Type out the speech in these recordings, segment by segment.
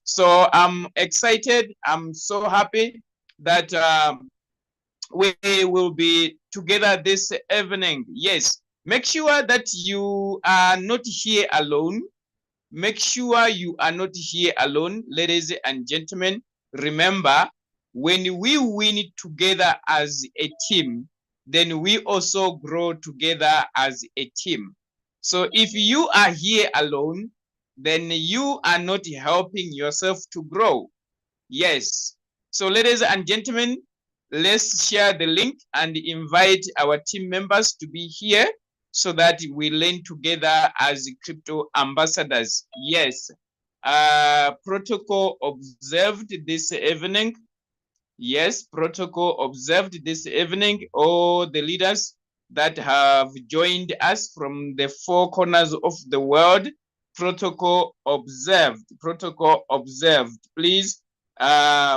So I'm excited. I'm so happy that we will be together this evening. Yes, make sure that you are not here alone. Make sure you are not here alone, ladies and gentlemen. Remember, when we win together as a team, then we also grow together as a team. So if you are here alone, then you are not helping yourself to grow. Yes. So ladies and gentlemen, let's share the link and invite our team members to be here so that we learn together as crypto ambassadors. Yes. Protocol observed this evening. Yes, protocol observed this evening. All the leaders that have joined us from the four corners of the world, protocol observed. Protocol observed. Please,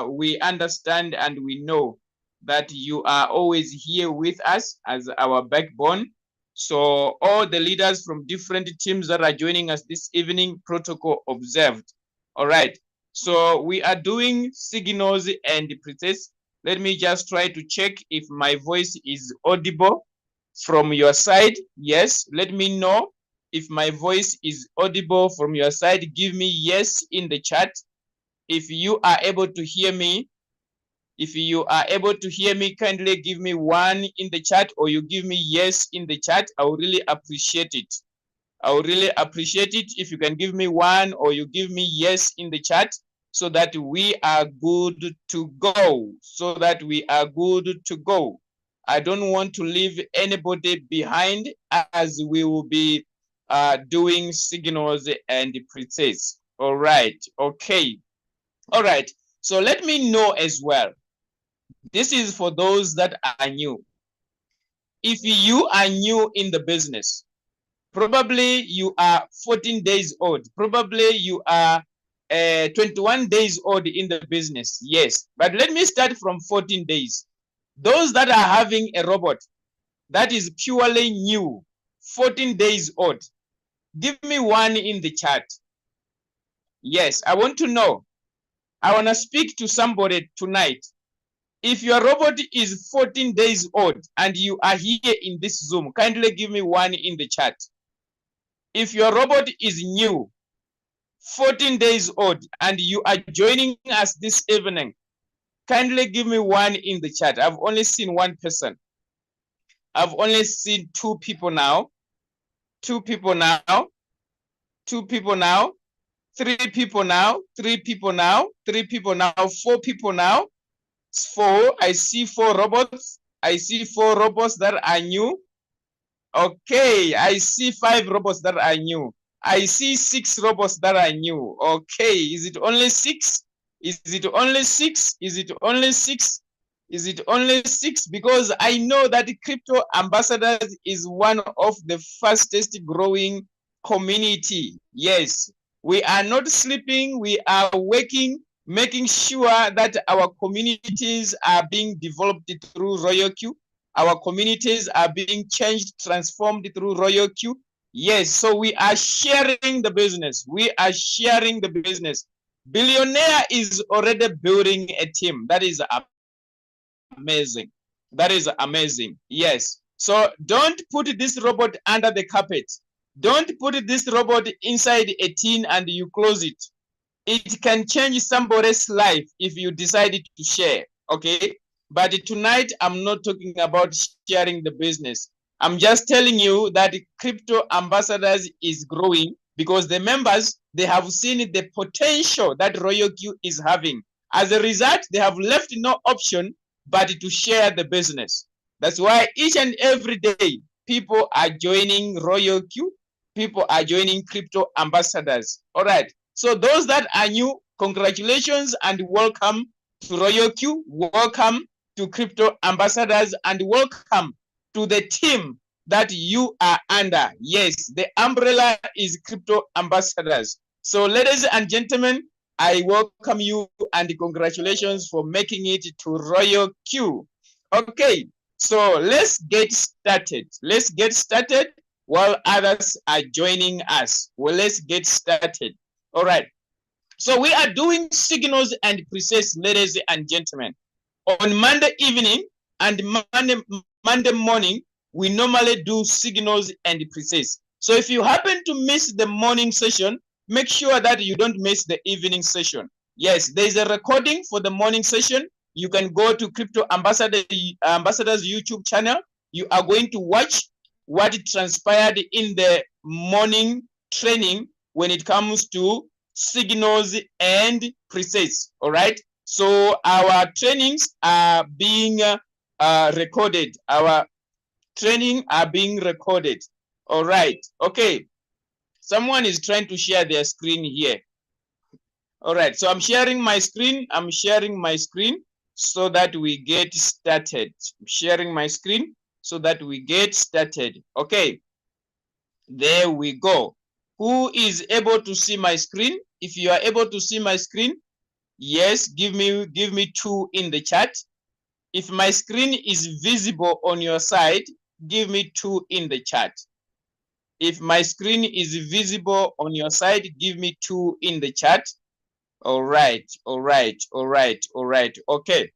we understand and we know that you are always here with us as our backbone. So all the leaders from different teams that are joining us this evening, protocol observed. All right. So we are doing signals and presets. Let me just try to check if my voice is audible from your side. Yes, let me know if my voice is audible from your side. Give me yes in the chat. If you are able to hear me, if you are able to hear me, kindly give me one in the chat, or you give me yes in the chat. I would really appreciate it. I would really appreciate it if you can give me one, or you give me yes in the chat, so that we are good to go. So that we are good to go. I don't want to leave anybody behind, as we will be doing signals and presets. All right. Okay. All right. So let me know as well. This is for those that are new. If you are new in the business, probably you are 14 days old. Probably you are 21 days old in the business. Yes, but let me start from 14 days. Those that are having a robot that is purely new, 14 days old, give me one in the chat. Yes, I want to know. I want to speak to somebody tonight. If your robot is 14 days old and you are here in this Zoom, kindly give me one in the chat. If your robot is new, 14 days old, and you are joining us this evening, kindly give me one in the chat. I've only seen one person. I've only seen two people now. Two people now. Two people now. Three people now. Three people now. Three people now. Four people now. Four. I see four robots. I see four robots that are new. Okay. I see five robots that are new. I see six robots that are new. Okay. Is it only six? Is it only six? Is it only six? Is it only six? Because I know that Crypto Ambassadors is one of the fastest growing community. Yes, we are not sleeping. We are working, making sure that our communities are being developed through Royal Q. Our communities are being changed, transformed through Royal Q. Yes, so we are sharing the business. We are sharing the business. Billionaire is already building a team. That is amazing. That is amazing. Yes. So don't put this robot under the carpet. Don't put this robot inside a tin and you close it. It can change somebody's life if you decide to share. Okay. But tonight, I'm not talking about sharing the business. I'm just telling you that Crypto Ambassadors is growing because the members, they have seen the potential that Royal Q is having. As a result, they have left no option but to share the business. That's why each and every day, people are joining Royal Q. People are joining Crypto Ambassadors. All right. So those that are new, congratulations and welcome to Royal Q. Welcome to Crypto Ambassadors and welcome to the team that you are under. Yes, the umbrella is Crypto Ambassadors. So ladies and gentlemen, I welcome you and congratulations for making it to Royal Q. Okay, so let's get started. Let's get started while others are joining us. Well, let's get started. All right. So we are doing signals and presets, ladies and gentlemen. On Monday evening and Monday morning, we normally do signals and presets. So if you happen to miss the morning session, make sure that you don't miss the evening session. Yes, there is a recording for the morning session. You can go to Crypto Ambassadors YouTube channel. You are going to watch what transpired in the morning training when it comes to signals and presets. All right. So our trainings are being recorded. Our training are being recorded. All right. Okay. Someone is trying to share their screen here. All right. So I'm sharing my screen. I'm sharing my screen so that we get started. I'm sharing my screen so that we get started. Okay. There we go. Who is able to see my screen? If you are able to see my screen, yes, give me 2 in the chat. If my screen is visible on your side, give me 2 in the chat. If my screen is visible on your side, give me 2 in the chat. All right, all right, all right, all right. Okay.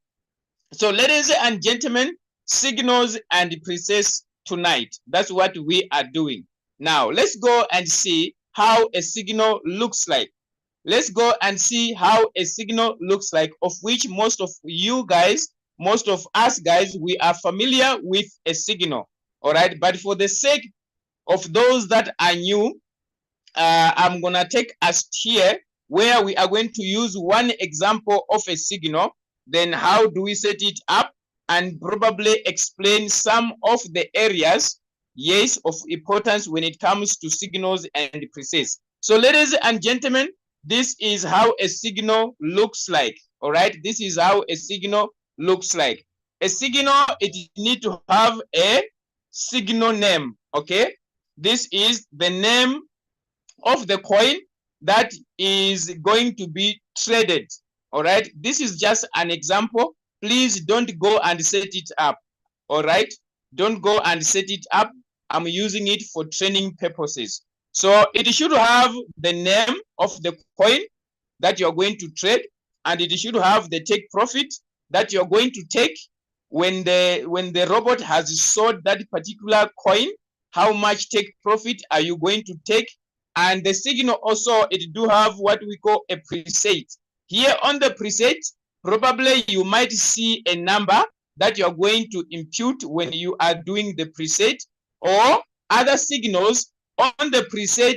So ladies and gentlemen, signals and presets tonight. That's what we are doing. Now, let's go and see how a signal looks like. Let's go and see how a signal looks like, of which most of you guys, most of us guys, we are familiar with a signal. All right. But for the sake of those that are new, I'm going to take us here where we are going to use one example of a signal. Then how do we set it up, and probably explain some of the areas, yes, of importance when it comes to signals and presets. So ladies and gentlemen, this is how a signal looks like. All right. This is how a signal looks like. A signal, it need to have a signal name. Okay. This is the name of the coin that is going to be traded. All right. This is just an example. Please don't go and set it up. All right. Don't go and set it up. I'm using it for training purposes. So it should have the name of the coin that you're going to trade, and it should have the take profit that you're going to take when the robot has sold that particular coin. How much take profit are you going to take? And the signal also, it do have what we call a preset. Here on the preset, probably you might see a number that you're going to impute when you are doing the preset, or other signals on the preset,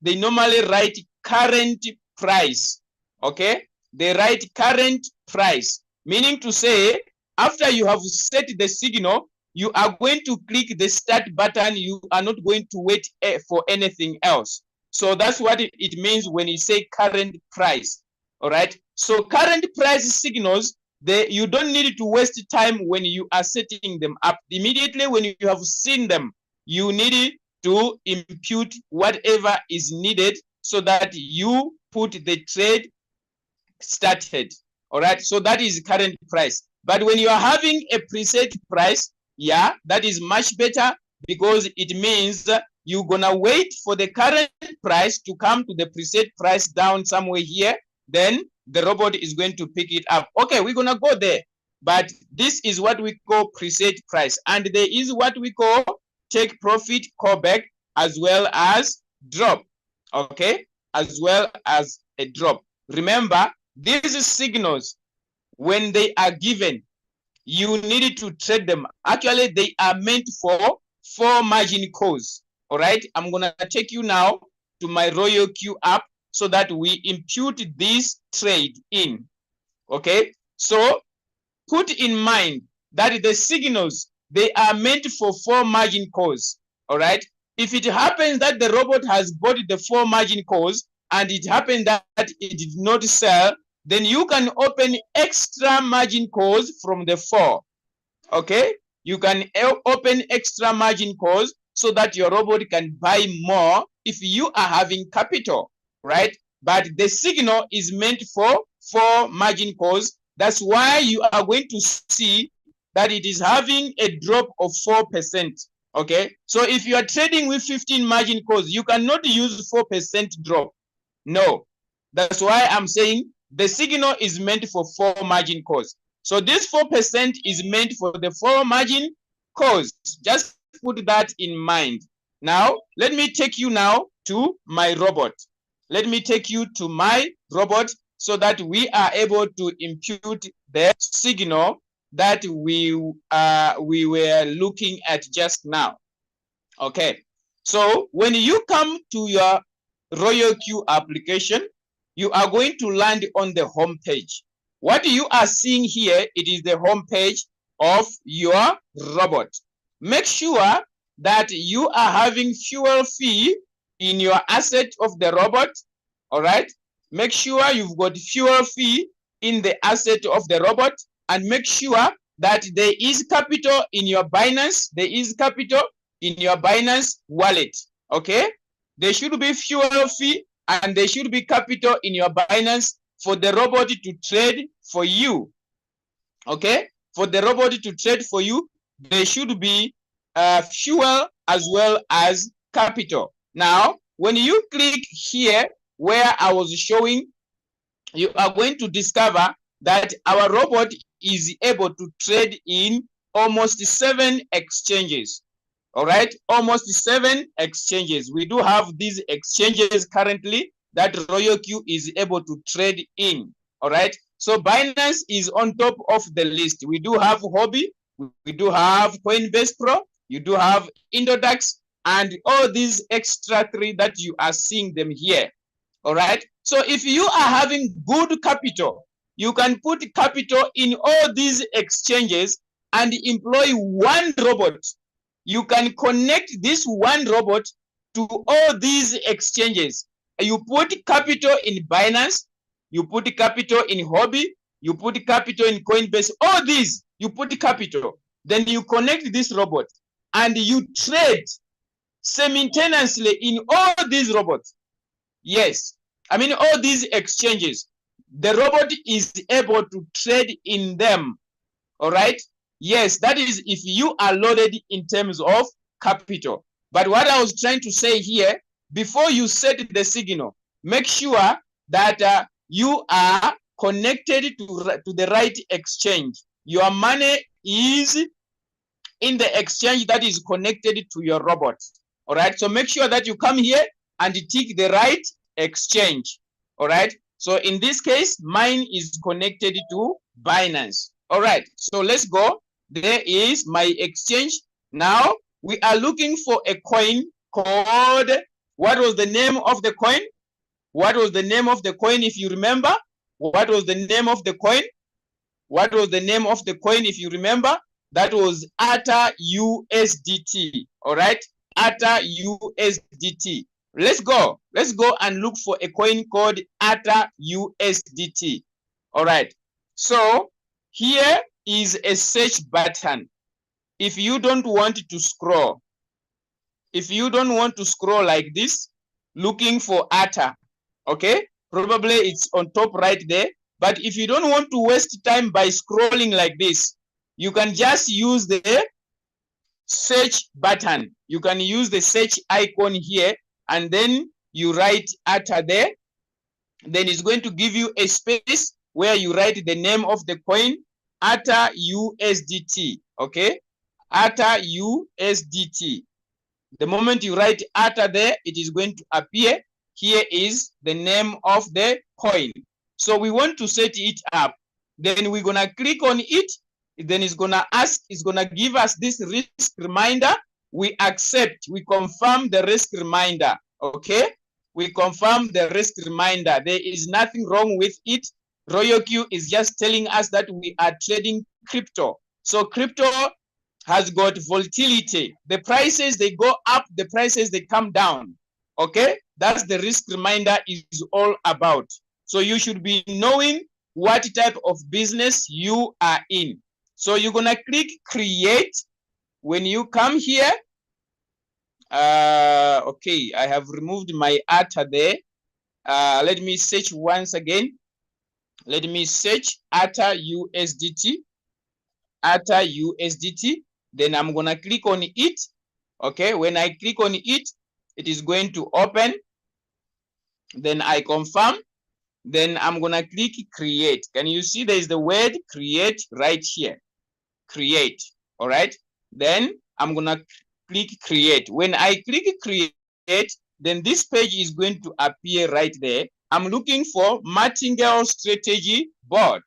they normally write current price. Okay, they write current price, meaning to say after you have set the signal, you are going to click the start button. You are not going to wait for anything else. So that's what it means when you say current price. All right. So current price signals, you don't need to waste time when you are setting them up. Immediately when you have seen them, you need to impute whatever is needed so that you put the trade started. All right. So that is current price. But when you are having a preset price, yeah, that is much better, because it means you're gonna wait for the current price to come to the preset price down somewhere here. Then the robot is going to pick it up. Okay, we're gonna go there. But this is what we call preset price. And there is what we call take profit, callback, as well as drop. Okay, as well as a drop. Remember, these signals, when they are given, you need to trade them. Actually, they are meant for 4 margin calls. All right, I'm gonna take you now to my Royal Q app so that we impute this trade in. Okay, so put in mind that the signals, they are meant for 4 margin calls. All right, if it happens that the robot has bought the 4 margin calls and it happened that it did not sell, then you can open extra margin calls from the 4. Okay, you can open extra margin calls so that your robot can buy more if you are having capital, right? But the signal is meant for 4 margin calls. That's why you are going to see that it is having a drop of 4%. Okay, so if you are trading with 15 margin calls, you cannot use 4% drop. No, That's why I'm saying the signal is meant for 4 margin calls. So this 4% is meant for the 4 margin calls. Just put that in mind. Now, let me take you now to my robot. Let me take you to my robot so that we are able to impute the signal that we were looking at just now. Okay, so when you come to your RoyalQ application, you are going to land on the home page. What you are seeing here, it is the home page of your robot. Make sure that you are having fuel fee in your asset of the robot. All right, make sure you've got fuel fee in the asset of the robot, and make sure that there is capital in your Binance. There is capital in your Binance wallet. Okay, there should be fuel fee and there should be capital in your Binance for the robot to trade for you. Okay, for the robot to trade for you, there should be fuel as well as capital. Now, when you click here where I was showing, you are going to discover that our robot is able to trade in almost 7 exchanges. All right, almost 7 exchanges. We do have these exchanges currently that RoyalQ is able to trade in. All right, so Binance is on top of the list. We do have Hobby, we do have Coinbase Pro, you do have Indodax, and all these extra 3 that you are seeing them here. All right, so if you are having good capital, you can put capital in all these exchanges and employ one robot. You can connect this one robot to all these exchanges. You put capital in Binance, you put capital in Hobby, you put capital in Coinbase, all these, you put capital. Then you connect this robot and you trade simultaneously in all these robots. Yes, I mean all these exchanges. The robot is able to trade in them. All right. Yes, that is if you are loaded in terms of capital. But what I was trying to say here, before you set the signal, make sure that you are connected to the right exchange. Your money is in the exchange that is connected to your robot. All right. So make sure that you come here and tick the right exchange. All right. So in this case, mine is connected to Binance. All right. So let's go. There is my exchange. Now we are looking for a coin called, what was the name of the coin? What was the name of the coin, if you remember? What was the name of the coin? What was the name of the coin, if you remember? That was ATA USDT. All right, ATA USDT. Let's go. Let's go and look for a coin called ATA USDT. All right. So here is a search button. If you don't want to scroll, if you don't want to scroll like this, looking for ATA, okay? Probably it's on top right there. But if you don't want to waste time by scrolling like this, you can just use the search button. You can use the search icon here, and then you write ATA there. Then it's going to give you a space where you write the name of the coin, ATA USDT, okay? ATA USDT. The moment you write ATA there, it is going to appear. Here is the name of the coin. So we want to set it up. Then we're gonna click on it. Then it's gonna ask, it's gonna give us this risk reminder. We accept, we confirm the risk reminder, okay? We confirm the risk reminder. There is nothing wrong with it. RoyalQ is just telling us that we are trading crypto. So crypto has got volatility. The prices, they go up, the prices, they come down. Okay, that's the risk reminder is all about. So you should be knowing what type of business you are in. So you're gonna click create. When you come here, okay, I have removed my ATA there. Let me search once again. Let me search ATA USDT. ATA USDT. Then I'm gonna click on it. Okay, when I click on it, it is going to open. Then I confirm. Then I'm gonna click create. Can you see there is the word create right here? Create. All right. Then I'm gonna click create. When I click create, then this page is going to appear right there. I'm looking for martingale strategy board.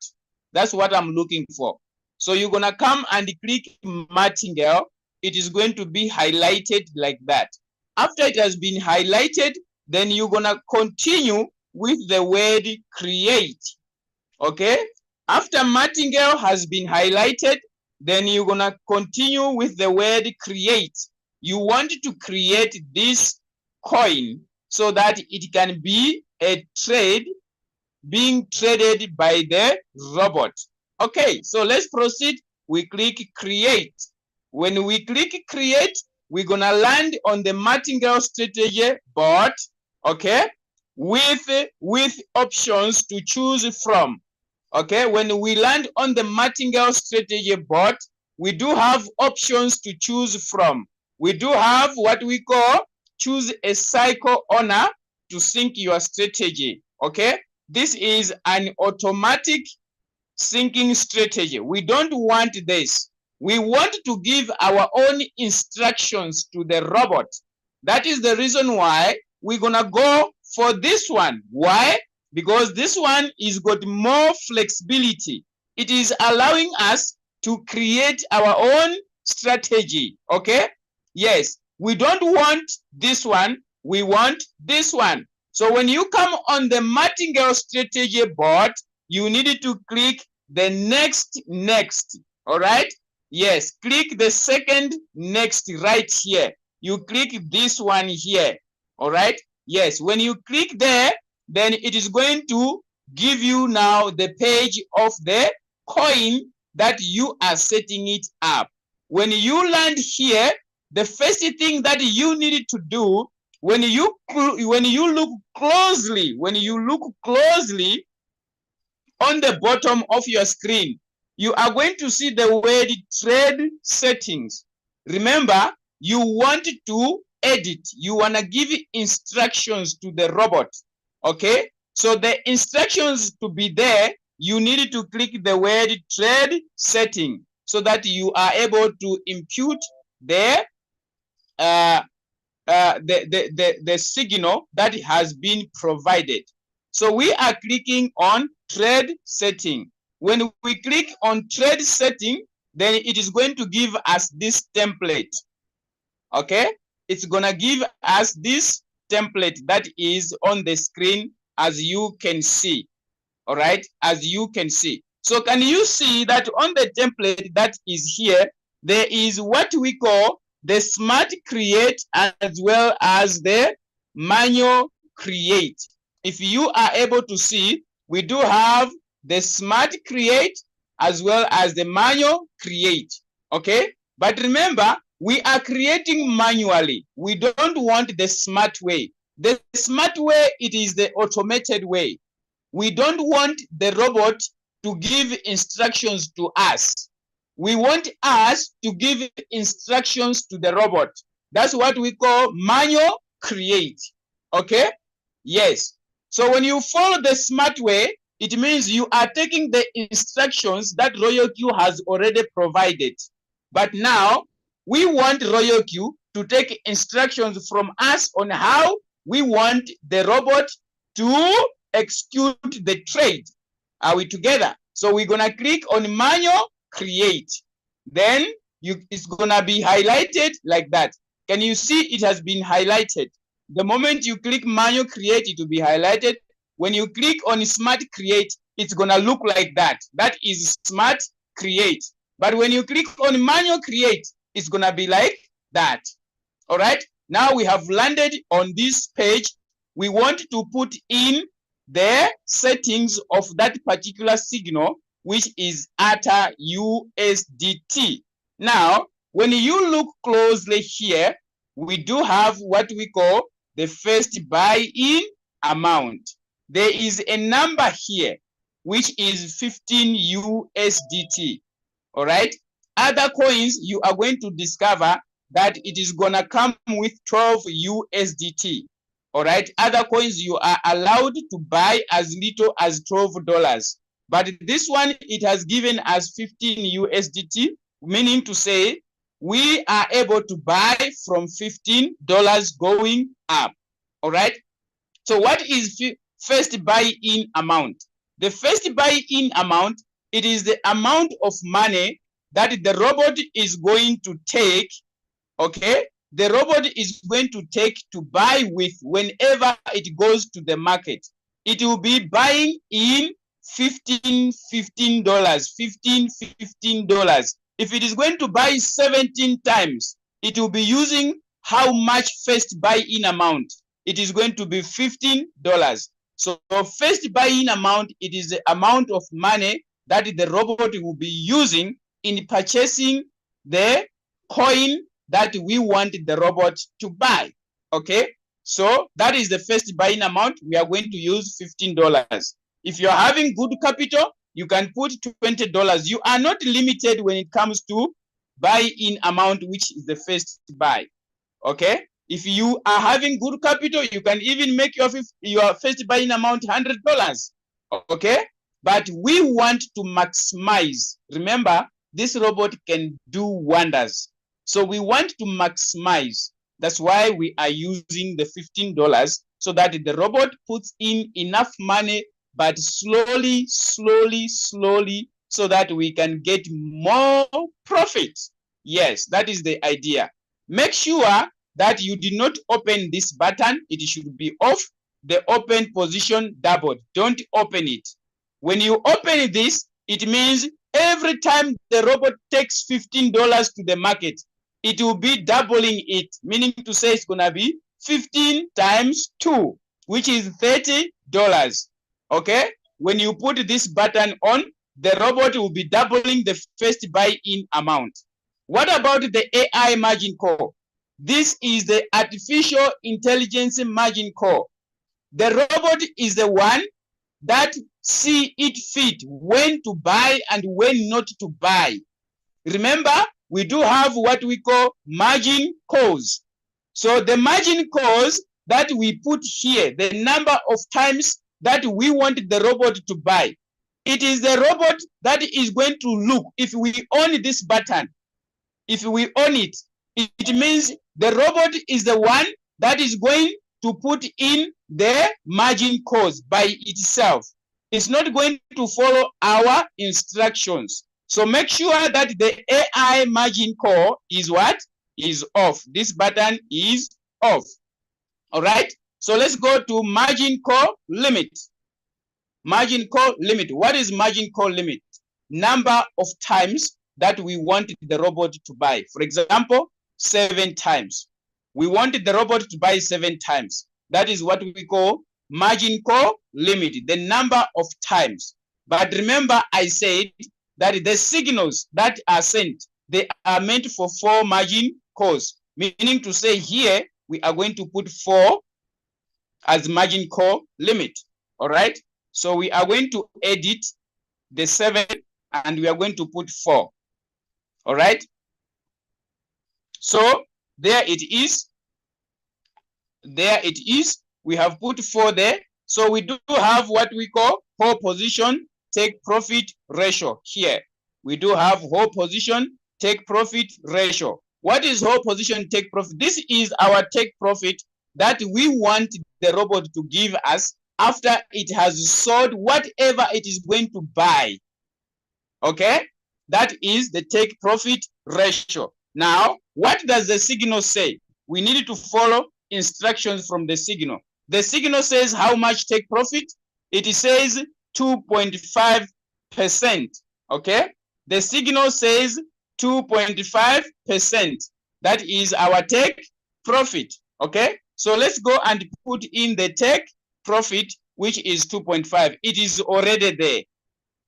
That's what I'm looking for. So you're gonna come and click martingale. It is going to be highlighted like that. After it has been highlighted, then you're gonna continue with the word create. Okay. After martingale has been highlighted, then you're gonna continue with the word create. You want to create this coin so that it can be a trade being traded by the robot. Okay, so let's proceed. We click create. When we click create, we're gonna land on the martingale strategy board, okay, with options to choose from. Okay, when we land on the martingale strategy board, we do have options to choose from. We do have what we call choose a cycle owner to sync your strategy. Okay, this is an automatic syncing strategy. We don't want this. We want to give our own instructions to the robot. That is the reason why we're gonna go for this one. Why? Because this one is got more flexibility. It is allowing us to create our own strategy. Okay? Yes, we don't want this one. We want this one. So when you come on the martingale strategy board, you need to click the next. All right? Yes, click the second next right here. You click this one here. All right? Yes, when you click there, then it is going to give you now the page of the coin that you are setting it up. When you land here, the first thing that you need to do when you look closely on the bottom of your screen, you are going to see the word trade settings. Remember, you want to edit. You want to give instructions to the robot. Okay, so the instructions to be there, you need to click the word trade setting so that you are able to impute the signal that has been provided. So we are clicking on trade setting. When we click on trade setting, then it is going to give us this template. Okay, it's gonna give us this template that is on the screen, as you can see. All right, as you can see. So can you see that on the template that is here, there is what we call the smart create as well as the manual create. If you are able to see, we do have the smart create as well as the manual create. Okay, but remember, we are creating manually. We don't want the smart way. The smart way, it is the automated way. We don't want the robot to give instructions to us. We want us to give instructions to the robot. That's what we call manual create. Okay? Yes. So when you follow the smart way, it means you are taking the instructions that RoyalQ has already provided. But now, we want RoyalQ to take instructions from us on how we want the robot to execute the trade. Are we together? So we're gonna click on manual create. Then it's gonna be highlighted like that. Can you see it has been highlighted? The moment you click manual create, it will be highlighted. When you click on smart create, it's gonna look like that. That is smart create. But when you click on manual create, it's gonna be like that. All right. Now we have landed on this page. We want to put in the settings of that particular signal, which is ATA USDT. Now, when you look closely here, we do have what we call the first buy-in amount. There is a number here, which is 15 USDT. All right. Other coins, you are going to discover that it is gonna come with 12 USDT. All right. Other coins, you are allowed to buy as little as $12. But this one, it has given us 15 USDT, meaning to say we are able to buy from $15 going up. All right. So what is first buy-in amount? The first buy-in amount, it is the amount of money that the robot is going to take, okay? The robot is going to take to buy with whenever it goes to the market. It will be buying in $15. If it is going to buy 17 times, it will be using how much first buy-in amount? It is going to be $15. So first buy-in amount, it is the amount of money that the robot will be using in purchasing the coin that we want the robot to buy. Okay, so that is the first buying amount. We are going to use $15. If you're having good capital, you can put $20. You are not limited when it comes to buy-in amount, which is the first buy. Okay, if you are having good capital, you can even make your first buying amount $100. Okay, but we want to maximize. Remember, this robot can do wonders. So we want to maximize. That's why we are using the $15 so that the robot puts in enough money, but slowly, so that we can get more profit. Yes, that is the idea. Make sure that you did not open this button. It should be off. The open position doubled. Don't open it. When you open this, it means every time the robot takes $15 to the market, it will be doubling it, meaning to say it's gonna be 15 times 2, which is $30. Okay? When you put this button on, the robot will be doubling the first buy-in amount. What about the AI margin call? This is the artificial intelligence margin call. The robot is the one that see it fit when to buy and when not to buy. Remember, we do have what we call margin calls. So the margin calls that we put here, the number of times that we want the robot to buy. It is the robot that is going to look. If we own this button, if we own it, it means the robot is the one that is going to put in the margin calls by itself. It's not going to follow our instructions. So make sure that the AI margin call is what? Is off. This button is off. All right. So let's go to margin call limit. Margin call limit. What is margin call limit? Number of times that we want the robot to buy. For example, 7 times. We want the robot to buy 7 times. That is what we call margin call limit, the number of times. But remember, I said that the signals that are sent, they are meant for 4 margin calls, meaning to say here, we are going to put 4 as margin call limit. All right. So we are going to edit the 7 and we are going to put 4. All right. So there it is. There it is. We have put 4 there. So we do have what we call whole position take profit ratio here. We do have whole position take profit ratio. What is whole position take profit? This is our take profit that we want the robot to give us after it has sold whatever it is going to buy. Okay? That is the take profit ratio. Now, what does the signal say? We need to follow instructions from the signal. The signal says how much take profit? It says 2.5%. Okay? The signal says 2.5%. That is our take profit. Okay? So let's go and put in the take profit, which is 2.5. It is already there.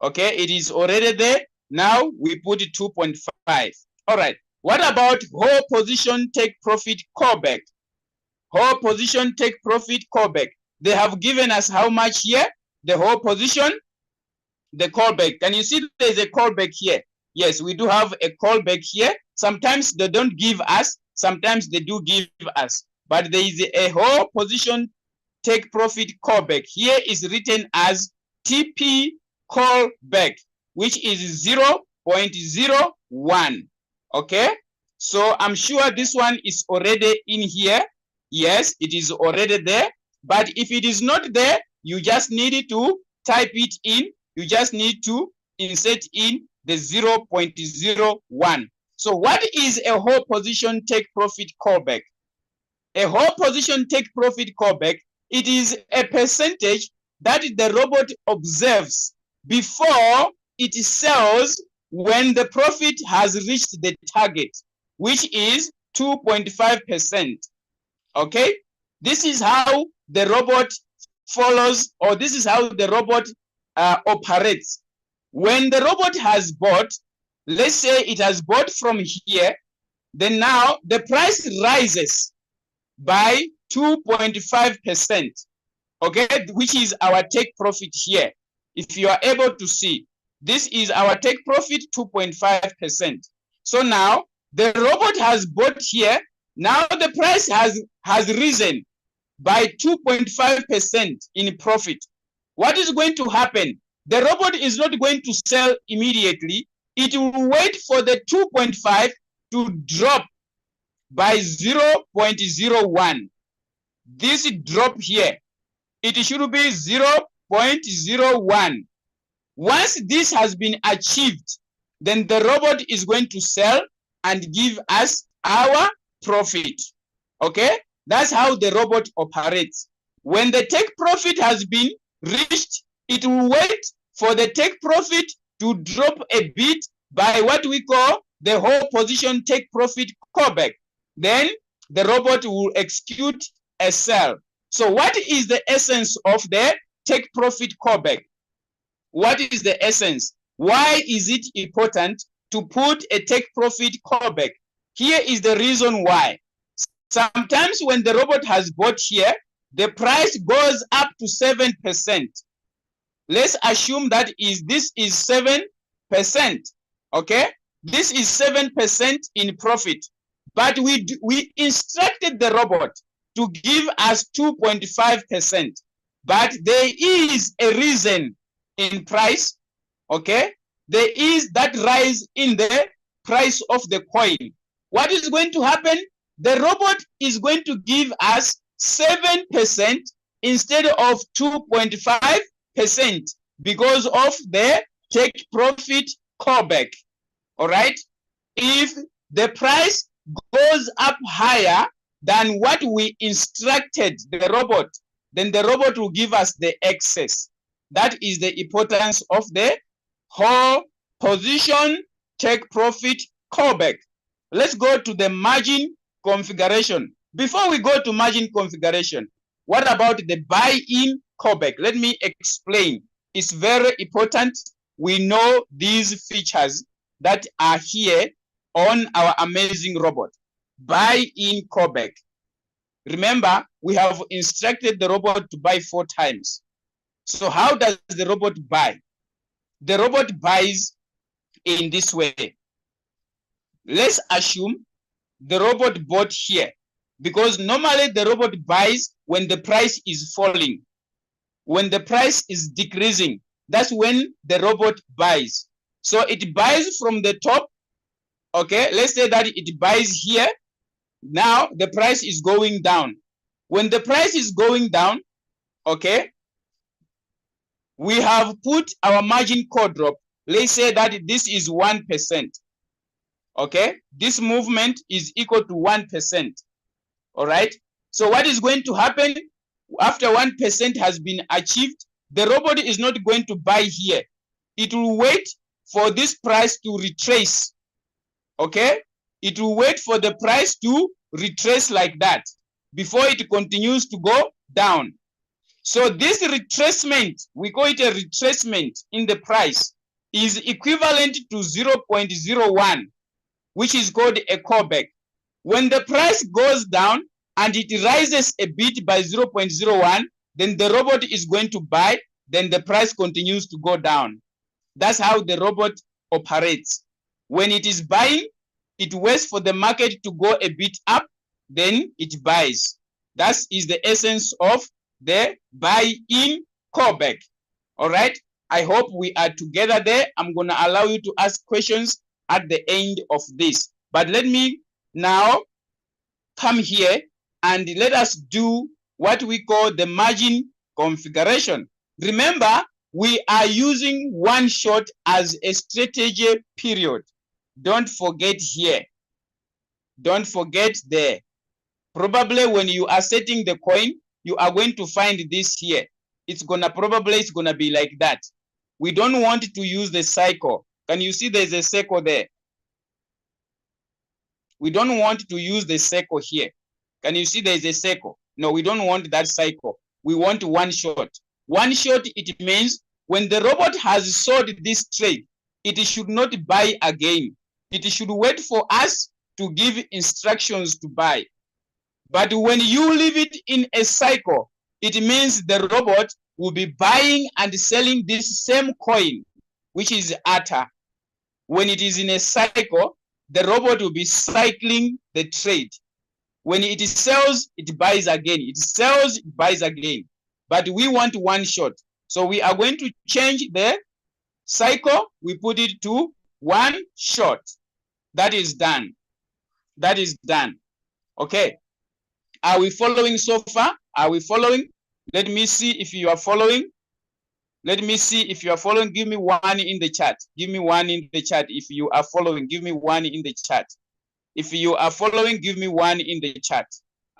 Okay? It is already there. Now we put 2.5. All right. What about whole position take profit callback? Whole position take profit callback. They have given us how much here? The whole position, the callback. Can you see there's a callback here? Yes, we do have a callback here. Sometimes they don't give us, sometimes they do give us. but there is a whole position take profit callback. Here is written as TP callback, which is 0.01. Okay, so I'm sure this one is already in here. Yes, it is already there. But if it is not there, you just need to type it in. You just need to insert in the 0.01. So what is a whole position take profit callback? A whole position take profit callback, it is a percentage that the robot observes before it sells when the profit has reached the target, which is 2.5%. Okay, this is how the robot follows, or this is how the robot operates. When the robot has bought, let's say it has bought from here, then now the price rises by 2.5%, okay, which is our take profit here. If you are able to see, this is our take profit, 2.5%. So now the robot has bought here. Now the price has risen by 2.5% in profit. What is going to happen? The robot is not going to sell immediately. It will wait for the 2.5 to drop by 0.01. This drop here, it should be 0.01. Once this has been achieved, then the robot is going to sell and give us our profit. Okay, that's how the robot operates. When the take profit has been reached, it will wait for the take profit to drop a bit by what we call the whole position take profit callback. Then the robot will execute a sell. So what is the essence of the take profit callback? What is the essence? Why is it important to put a take profit callback? Here is the reason why. Sometimes when the robot has bought here, the price goes up to 7%. Let's assume that this is 7%. Okay, this is 7% in profit. But we instructed the robot to give us 2.5%. But there is a reason in price. Okay, there is that rise in the price of the coin. What is going to happen? The robot is going to give us 7% instead of 2.5% because of the take profit callback. All right, if the price goes up higher than what we instructed the robot, then the robot will give us the excess. That is the importance of the whole position take profit callback. Let's go to the margin configuration. Before we go to margin configuration, what about the buy-in callback? Let me explain. It's very important we know these features that are here on our amazing robot. Buy-in callback. Remember, we have instructed the robot to buy 4 times. So how does the robot buy? The robot buys in this way. Let's assume the robot bought here, because normally the robot buys when the price is falling. When the price is decreasing, that's when the robot buys. So it buys from the top. Okay, let's say that it buys here. Now the price is going down. When the price is going down, okay, we have put our margin call drop. Let's say that this is 1%. Okay, this movement is equal to 1%. All right, so what is going to happen after 1% has been achieved? The robot is not going to buy here. It will wait for this price to retrace. Okay, it will wait for the price to retrace like that before it continues to go down. So this retracement, we call it a retracement in the price, is equivalent to 0.01, which is called a callback. When the price goes down and it rises a bit by 0.01, then the robot is going to buy, then the price continues to go down. That's how the robot operates. When it is buying, it waits for the market to go a bit up, then it buys. That is the essence of the buy-in callback. All right. I hope we are together there. I'm going to allow you to ask questions at the end of this. But let me now come here and let us do what we call the margin configuration. Remember, we are using one shot as a strategy period. Don't forget here. Don't forget there. Probably when you are setting the coin, you are going to find this here. It's gonna be like that. We don't want to use the cycle. Can you see there's a circle there? We don't want to use the circle here. Can you see there's a circle? No, we don't want that cycle. We want one shot. One shot, it means when the robot has sold this trade, it should not buy again. It should wait for us to give instructions to buy. But when you leave it in a cycle, it means the robot will be buying and selling this same coin, which is ATA. When it is in a cycle, the robot will be cycling the trade. When it sells, it buys again. It sells, it buys again. But we want one shot. So we are going to change the cycle. We put it to one shot. That is done. That is done. Okay. Are we following so far? Are we following? Let me see if you are following. Let me see if you are following. Give me one in the chat. Give me one in the chat. If you are following, give me one in the chat. If you are following, give me one in the chat.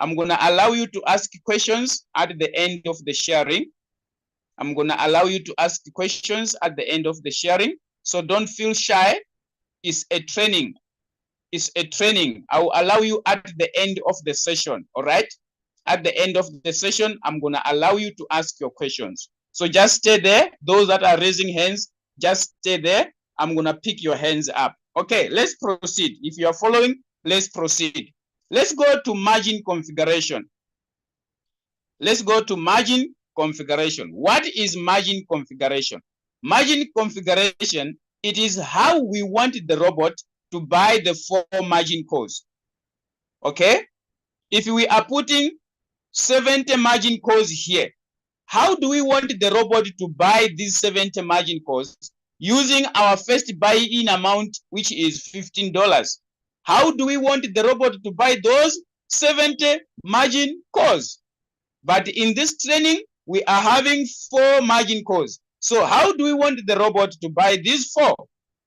I'm going to allow you to ask questions at the end of the sharing. I'm going to allow you to ask questions at the end of the sharing. So don't feel shy. It's a training. It's a training. I will allow you at the end of the session. All right. At the end of the session, I'm going to allow you to ask your questions. So just stay there. Those that are raising hands, just stay there. I'm going to pick your hands up. Okay, let's proceed. If you are following, let's proceed. Let's go to margin configuration. Let's go to margin configuration. What is margin configuration? Margin configuration, it is how we want the robot to buy the 4 margin calls. Okay? If we are putting 70 margin calls here, how do we want the robot to buy these 70 margin calls using our first buy-in amount, which is $15? How do we want the robot to buy those 70 margin calls? But in this training, we are having 4 margin calls. So how do we want the robot to buy these 4?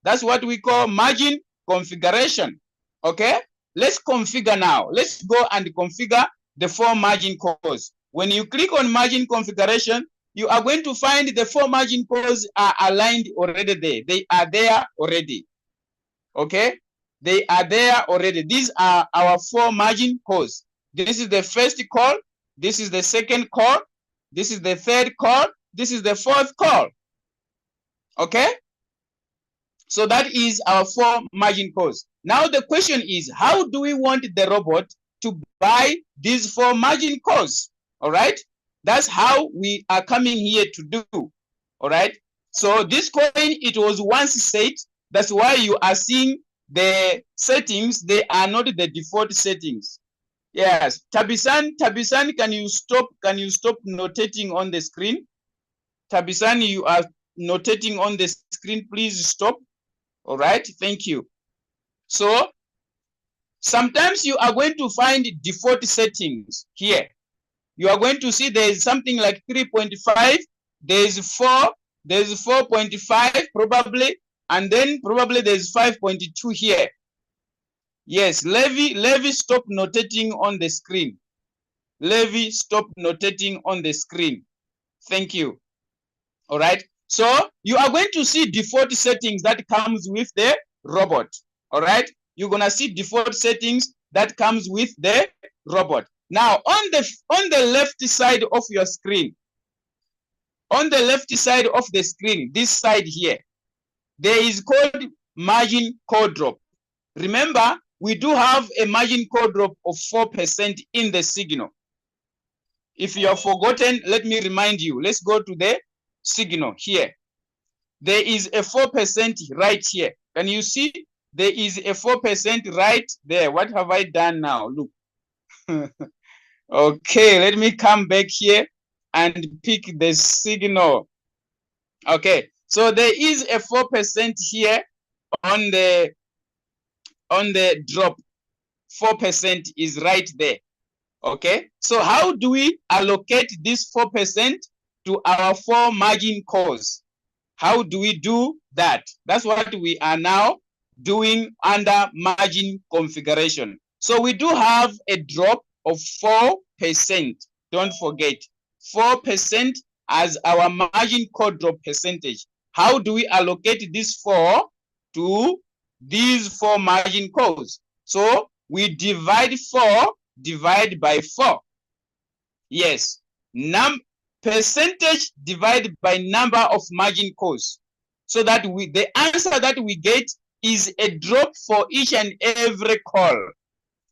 That's what we call margin configuration. Okay? Let's configure now. Let's go and configure the 4 margin calls. When you click on margin configuration, you are going to find the 4 margin calls are aligned already there. They are there already. Okay? They are there already. These are our 4 margin calls. This is the first call. This is the second call. This is the third call. This is the fourth call. Okay? So that is our 4 margin calls. Now the question is, how do we want the robot to buy these 4 margin calls? All right? That's how we are coming here to do. All right? So this coin, it was once set. That's why you are seeing the settings. They are not the default settings. Yes. Tabisan, can you stop notating on the screen? Tabisan, you are notating on the screen. Please stop. All right. Thank you. So sometimes you are going to find default settings here. You are going to see there is something like 3.5. There is 4. There is 4.5 probably. And then probably there's 5.2 here. Yes, Levy, stop notating on the screen. Levy, stop notating on the screen. Thank you. All right. So you are going to see default settings that comes with the robot. All right. You're going to see default settings that comes with the robot. Now on the left side of your screen, on the left side of the screen, this side here, there is called margin call drop. Remember, we do have a margin call drop of 4% in the signal. If you have forgotten, let me remind you. Let's go to the signal here. There is a 4% right here. Can you see? There is a 4% right there. What have I done now? Look. Okay, let me come back here and pick the signal. Okay, so there is a 4% here on the drop. 4% is right there. Okay, so how do we allocate this 4% to our 4 margin calls? How do we do that? That's what we are now doing under margin configuration. So we do have a drop of 4%. Don't forget, 4% as our margin call drop percentage. How do we allocate this 4 to these 4 margin calls? So we divide 4 by 4. Yes, percentage divided by number of margin calls, so that the answer that we get is a drop for each and every call.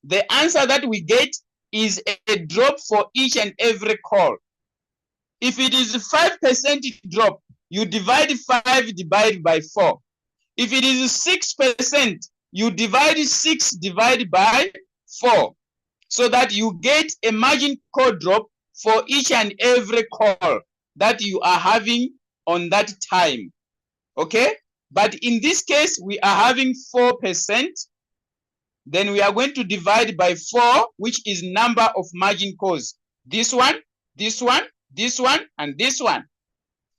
The answer that we get is a drop for each and every call. If it is 5% drop, you divide 5 divided by 4. If it is 6%, you divide 6 divided by 4, so that you get a margin call drop for each and every call that you are having on that time. Okay, but in this case we are having 4%. Then we are going to divide by 4, which is number of margin calls. This one, this one, this one, and this one.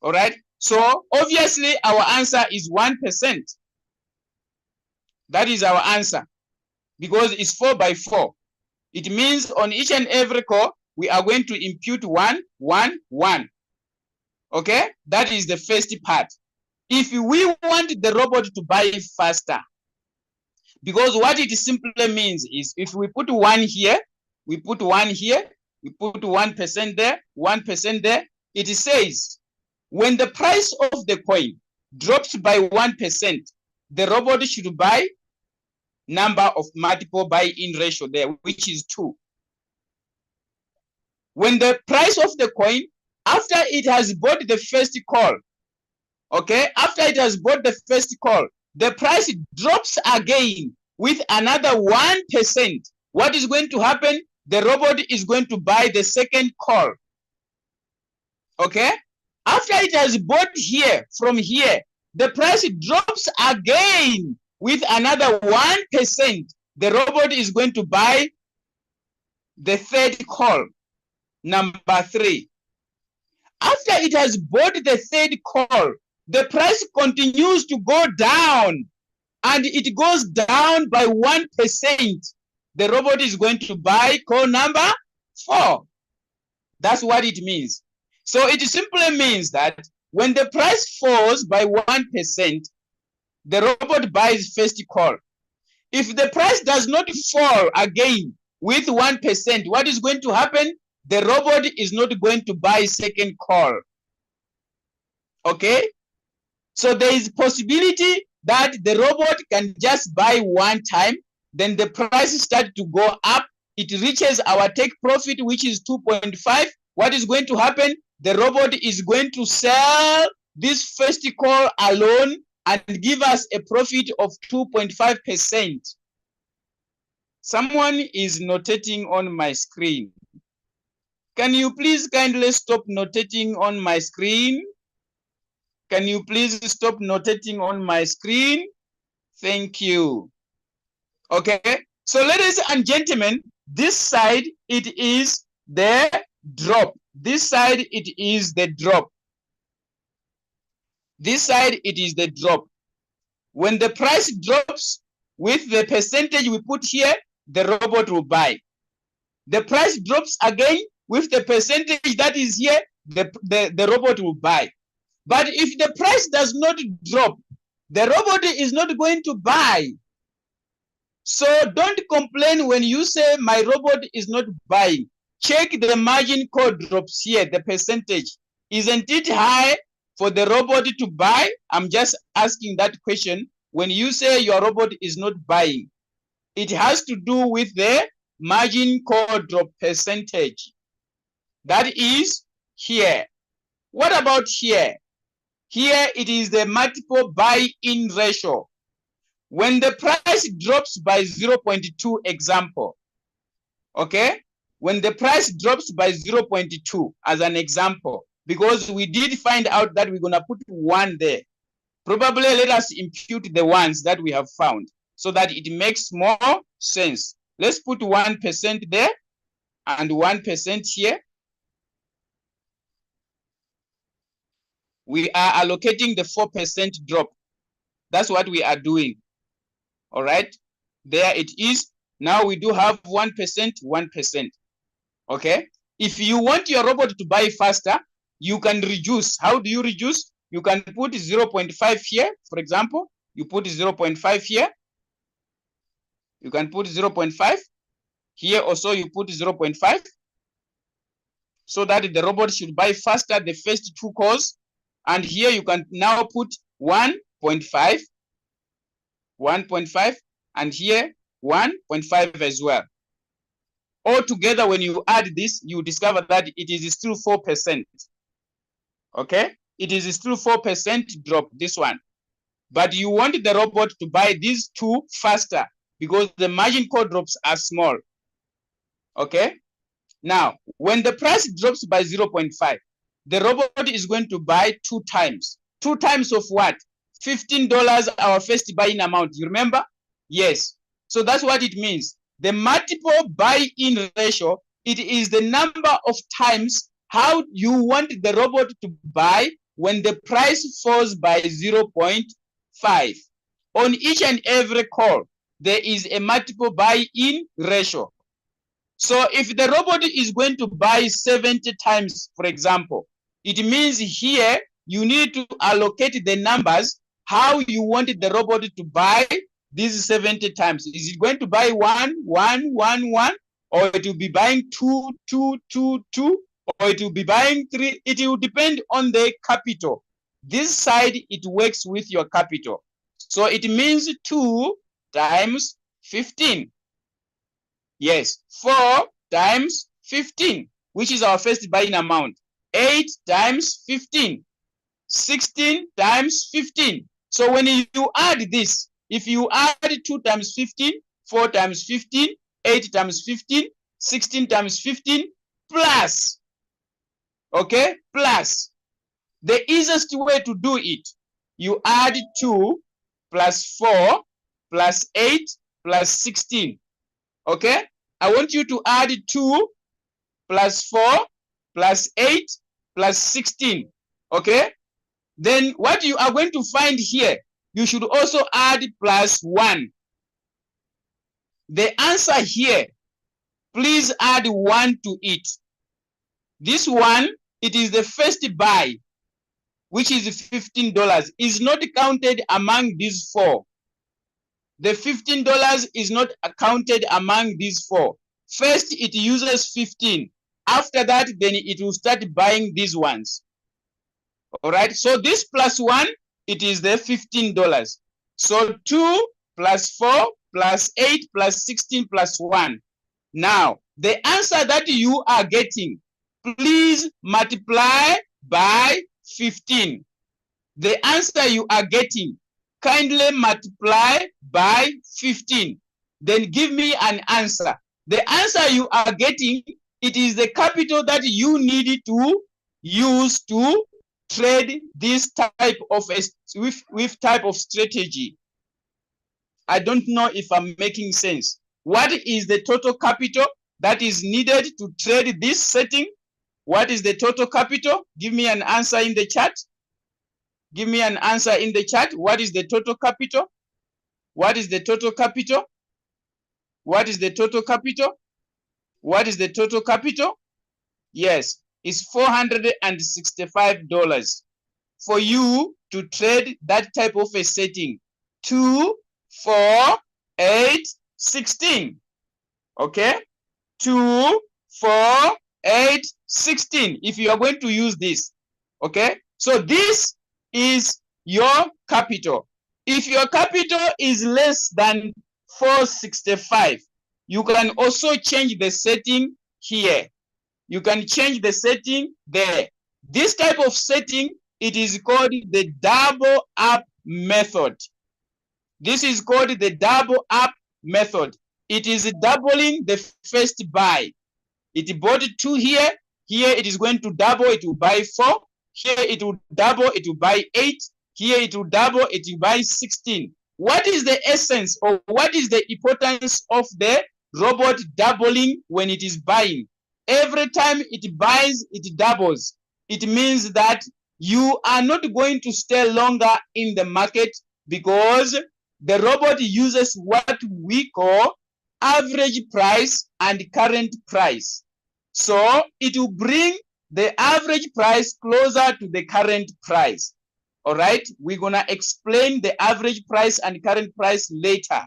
All right, so obviously our answer is 1%. That is our answer, because it's 4 by 4. It means on each and every call, we are going to impute 1, 1, 1. Okay, that is the first part. If we want the robot to buy faster, because what it simply means is, if we put 1 here, we put 1 here, we put 1% there, 1% there, it says when the price of the coin drops by 1%, the robot should buy number of multiple buy-in ratio there, which is 2. When the price of the coin, after it has bought the first call, okay, after it has bought the first call, the price drops again with another 1%. What is going to happen? The robot is going to buy the second call. Okay, after it has bought here, from here, the price drops again with another 1%. The robot is going to buy the third call, number 3. After it has bought the third call, the price continues to go down, and it goes down by 1%. The robot is going to buy call number 4. That's what it means. So it simply means that when the price falls by 1%, the robot buys first call. If the price does not fall again with 1%, what is going to happen? The robot is not going to buy second call. Okay, so there is possibility that the robot can just buy one time, then the price starts to go up, it reaches our take profit, which is 2.5. What is going to happen? The robot is going to sell this first call alone and give us a profit of 2.5%. Someone is notating on my screen. Can you please kindly stop notating on my screen? Can you please stop notating on my screen? Thank you. Okay, so ladies and gentlemen, this side, it is the drop. This side, it is the drop. This side, it is the drop. When the price drops with the percentage we put here, the robot will buy. The price drops again with the percentage that is here, the robot will buy. But if the price does not drop, the robot is not going to buy. So don't complain when you say my robot is not buying. Check the margin call drops here, the percentage. Isn't it high for the robot to buy? I'm just asking that question. When you say your robot is not buying, it has to do with the margin call drop percentage. That is here. What about here? Here it is the multiple buy-in ratio. When the price drops by 0.2 example, okay? when the price drops by 0.2 as an example, because we did find out that we're going to put 1 there. Probably let us impute the ones that we have found so that it makes more sense. Let's put 1% there and 1% here. We are allocating the 4% drop. That's what we are doing. All right, there it is. Now we do have 1%, 1%. Okay, if you want your robot to buy faster, you can reduce. How do you reduce? You can put 0.5 here, for example. You put 0.5 here. You can put 0.5 here also. You put 0.5 so that the robot should buy faster the first 2 calls. And here you can now put 1.5, 1.5, and here 1.5 as well. Altogether, when you add this, you discover that it is still 4%. Okay, it is still 4% drop, this one. But you want the robot to buy these 2 faster because the margin call drops are small. Okay, now when the price drops by 0.5, the robot is going to buy 2 times. 2 times of what? $15, our first buy-in amount. You remember? Yes. So that's what it means. The multiple buy-in ratio, it is the number of times how you want the robot to buy when the price falls by 0.5. On each and every call, there is a multiple buy-in ratio. So if the robot is going to buy 70 times, for example, it means here you need to allocate the numbers how you want the robot to buy these 70 times. Is it going to buy 1, 1, 1, 1, or it will be buying 2, 2, 2, 2, or it will be buying 3? It will depend on the capital. This side, it works with your capital. So it means 2 times 15. Yes, 4 times 15, which is our first buying amount. 8 times 15, 16 times 15. So when you add this, if you add 2 times 15, 4 times 15, 8 times 15, 16 times 15, plus, okay, plus, the easiest way to do it, you add 2 plus 4 plus 8 plus 16. Okay, I want you to add 2 plus 4 plus 8 plus 16. Okay, then what you are going to find here, you should also add plus 1. The answer here, please add 1 to it. This one, it is the first buy, which is $15, is not counted among these 4. The $15 is not counted among these 4. First, it uses 15. After that, then it will start buying these ones. All right. So this plus 1, it is the $15. So 2 plus 4 plus 8 plus 16 plus 1. Now, the answer that you are getting, please multiply by 15. The answer you are getting, kindly multiply by 15. Then give me an answer. The answer you are getting, it is the capital that you need to use to trade this type of with type of strategy. I don't know if I'm making sense. What is the total capital that is needed to trade this setting? What is the total capital? Give me an answer in the chat. Give me an answer in the chat. What is the total capital? What is the total capital? What is the total capital? What is the total capital? Yes, it's $465 for you to trade that type of a setting. 2, 4, 8, 16. Okay? 2, 4, 8, 16. If you are going to use this. Okay? So this is your capital. If your capital is less than 465, you can also change the setting here. You can change the setting there. This type of setting, it is called the double up method. This is called the double up method. It is doubling the first buy. It bought 2 here. Here it is going to double, it will buy 4. Here it will double, it will buy 8. Here it will double, it will buy 16. What is the essence or what is the importance of the robot doubling when it is buying? Every time it buys, it doubles. It means that you are not going to stay longer in the market because the robot uses what we call average price and current price. So it will bring the average price closer to the current price. All right, we're gonna explain the average price and current price later.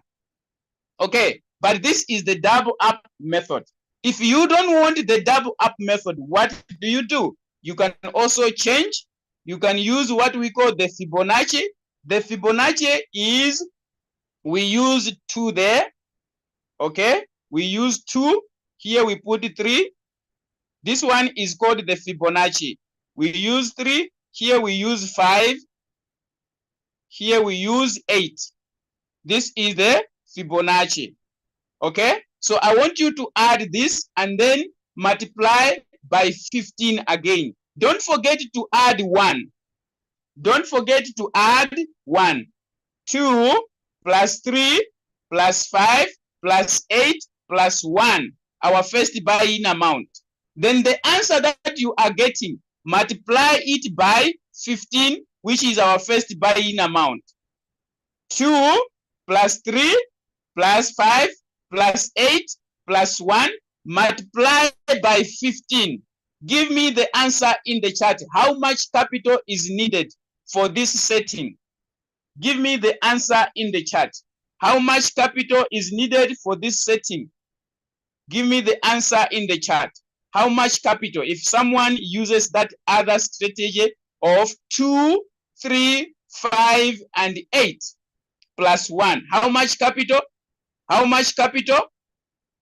Okay, but this is the double up method. If you don't want the double up method, what do? You can also change. You can use what we call the Fibonacci. The Fibonacci is, we use 2 there. Okay, we use 2. Here we put 3. This one is called the Fibonacci. We use 3. Here we use 5. Here we use 8. This is the Fibonacci. Okay, so I want you to add this and then multiply by 15 again. Don't forget to add 1. Don't forget to add 1. 2 plus 3 plus 5 plus 8 plus 1, our first buy-in amount. Then the answer that you are getting, multiply it by 15, which is our first buy-in amount. 2 plus 3 plus 5 plus 8 plus 1, multiply by 15. Give me the answer in the chat. How much capital is needed for this setting? Give me the answer in the chat. How much capital is needed for this setting? Give me the answer in the chat. How much capital? If someone uses that other strategy of 2, 3, 5, and 8 plus 1, how much capital? How much capital?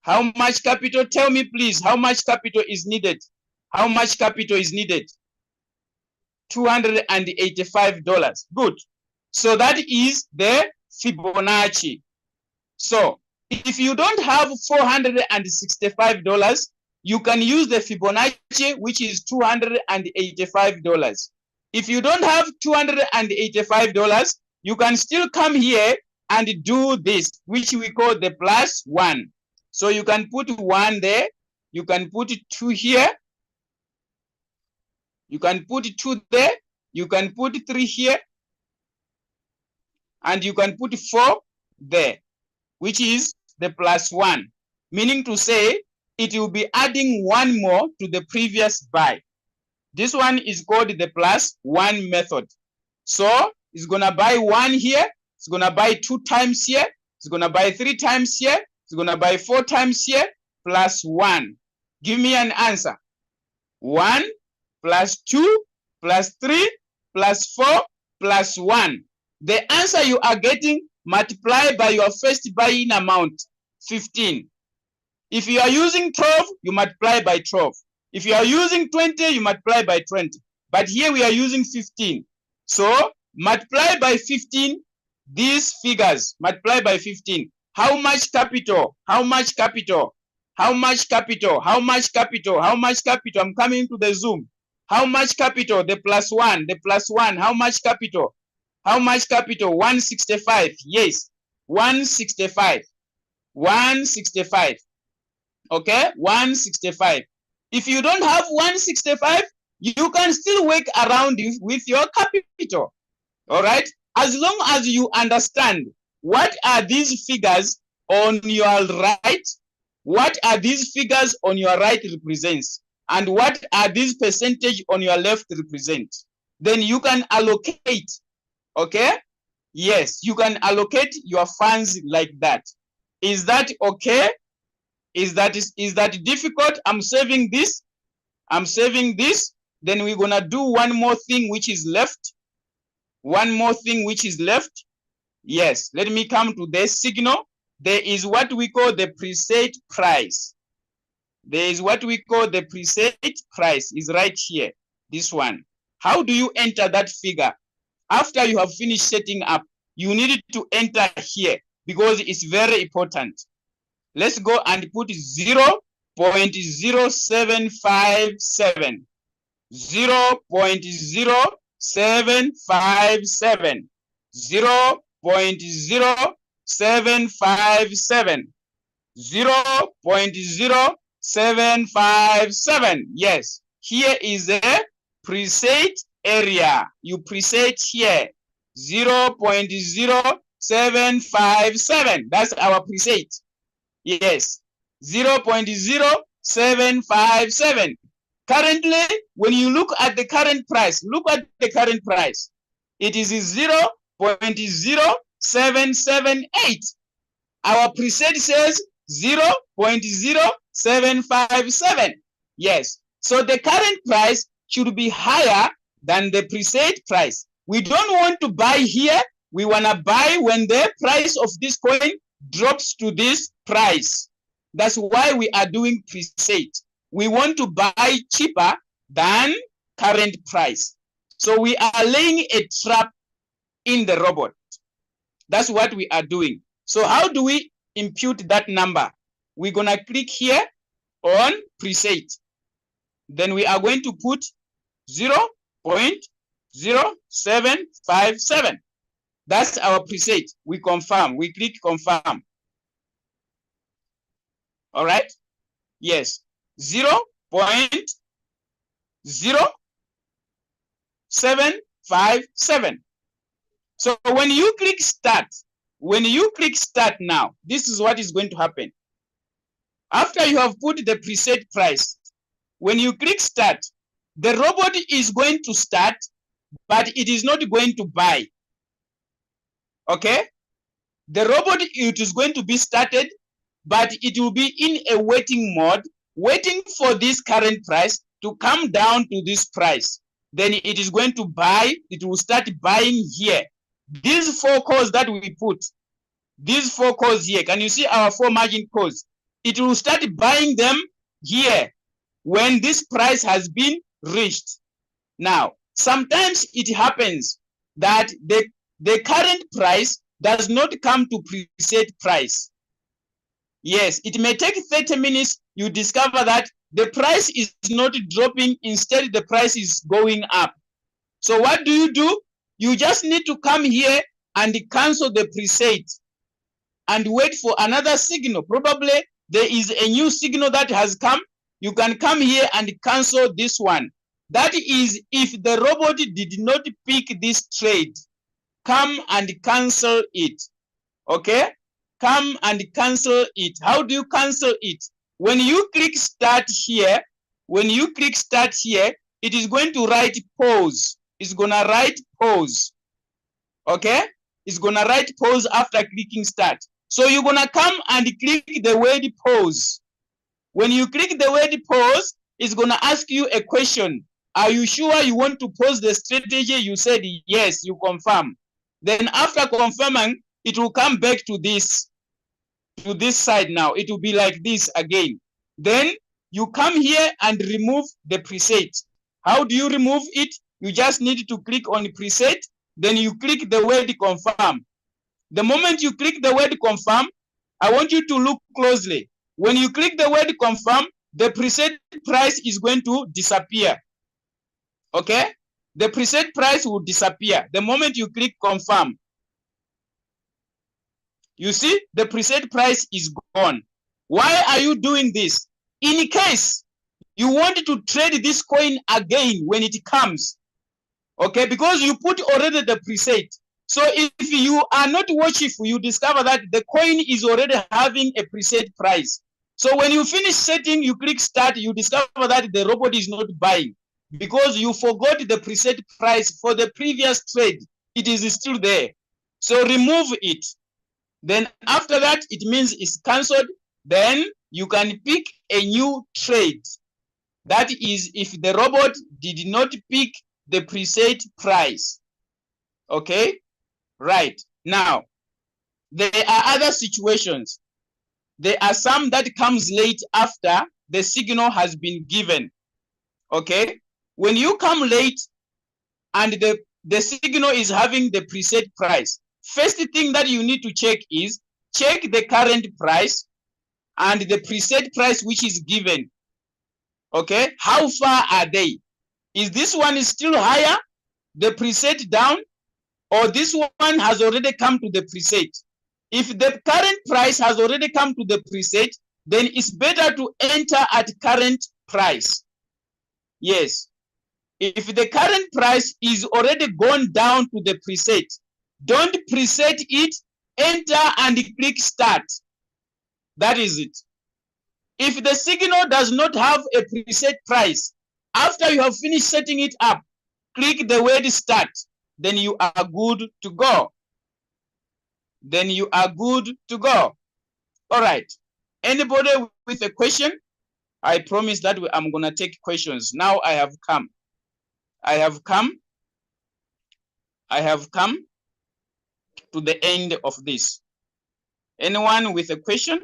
How much capital? Tell me, please, how much capital is needed? How much capital is needed? $285. Good. So that is the Fibonacci. So if you don't have $465, you can use the Fibonacci, which is $285. If you don't have $285, you can still come here and do this, which we call the plus 1. So you can put 1 there. You can put 2 here. You can put 2 there. You can put 3 here. And you can put 4 there, which is the plus 1. Meaning to say, it will be adding 1 more to the previous buy. This one is called the plus 1 method. So it's gonna buy 1 here. It's gonna buy 2 times here. It's gonna buy 3 times here. It's gonna buy 4 times here, plus 1. Give me an answer. 1 plus 2 plus 3 plus 4 plus 1. The answer you are getting, multiply by your first buy-in amount, 15. If you are using 12, you multiply by 12. If you are using 20, you multiply by 20. But here we are using 15. So multiply by 15 these figures. Multiply by 15. How much capital? How much capital? How much capital? How much capital? How much capital? I'm coming to the Zoom. How much capital? The plus 1. The plus 1. How much capital? How much capital? 165. Yes. 165. 165. Okay? 165. If you don't have 165, you can still work around it with your capital. All right? As long as you understand what are these figures on your right, what are these figures on your right represents, and what are these percentage on your left represent, then you can allocate. Okay? Yes, you can allocate your funds like that. Is that okay? Is that difficult? I'm saving this. I'm saving this. Then we're gonna do one more thing which is left. One more thing which is left. Yes, let me come to the signal. There is what we call the preset price. There is what we call the preset price. Is right here. This one. How do you enter that figure? After you have finished setting up, you need to enter here because it's very important. Let's go and put 0 0.0757. 0.0757. 0.0757. 0.0757. Yes, here is a preset area. You preset here 0.0757. That's our preset. Yes, 0.0757. Currently, when you look at the current price, look at the current price. It is 0.0778. Our preset says 0.0757. Yes, so the current price should be higher than the preset price. We don't want to buy here. We want to buy when the price of this coin drops to this price. That's why we are doing preset. We want to buy cheaper than current price. So we are laying a trap in the robot. That's what we are doing. So how do we impute that number? We're going to click here on preset. Then we are going to put 0.0757. That's our preset. We confirm. We click confirm. All right. Yes. 0.0757. So when you click start now, this is what is going to happen. After you have put the preset price, when you click start, the robot is going to start, but it is not going to buy. Okay? The robot, it is going to be started, but it will be in a waiting mode, waiting for this current price to come down to this price. Then it is going to buy, it will start buying here. These 4 calls that we put, these 4 calls here, can you see our 4 margin calls? It will start buying them here when this price has been reached. Now, sometimes it happens that the current price does not come to preset price. Yes, it may take 30 minutes. You discover that the price is not dropping. Instead, the price is going up. So what do? You just need to come here and cancel the preset and wait for another signal. Probably there is a new signal that has come. You can come here and cancel this one. That is if the robot did not pick this trade. Come and cancel it. Okay? Come and cancel it. How do you cancel it? When you click start here, it is going to write pause. It's going to write pause. Okay? It's going to write pause after clicking start. So you're going to come and click the word pause. When you click the word pause, it's going to ask you a question. Are you sure you want to pause the strategy? You said yes, you confirm. Then after confirming, it will come back to this side now. It will be like this again. Then you come here and remove the preset. How do you remove it? You just need to click on preset. Then you click the word confirm. The moment you click the word confirm, I want you to look closely. When you click the word confirm, the preset price is going to disappear. Okay? The preset price will disappear the moment you click confirm. You see, the preset price is gone. Why are you doing this? In case you want to trade this coin again when it comes, okay, because you put already the preset. So if you are not watchful, you discover that the coin is already having a preset price. So when you finish setting, you click start, you discover that the robot is not buying because you forgot the preset price for the previous trade. It is still there. So remove it. Then after that, it means it's cancelled. Then you can pick a new trade. That is if the robot did not pick the preset price. Okay? Right. Now, there are other situations. There are some that comes late after the signal has been given. Okay? When you come late and the signal is having the preset price, first thing that you need to check is check the current price and the preset price which is given. Okay, how far are they? Is this one is still higher, the preset down, or this one has already come to the preset? If the current price has already come to the preset, then it's better to enter at current price. Yes. If the current price is already gone down to the preset, don't preset it, enter and click start. That is it. If the signal does not have a preset price, after you have finished setting it up, click the word start, then you are good to go. Then you are good to go. All right. Anybody with a question? I promise that I'm going to take questions. Now I have come to the end of this. Anyone with a question?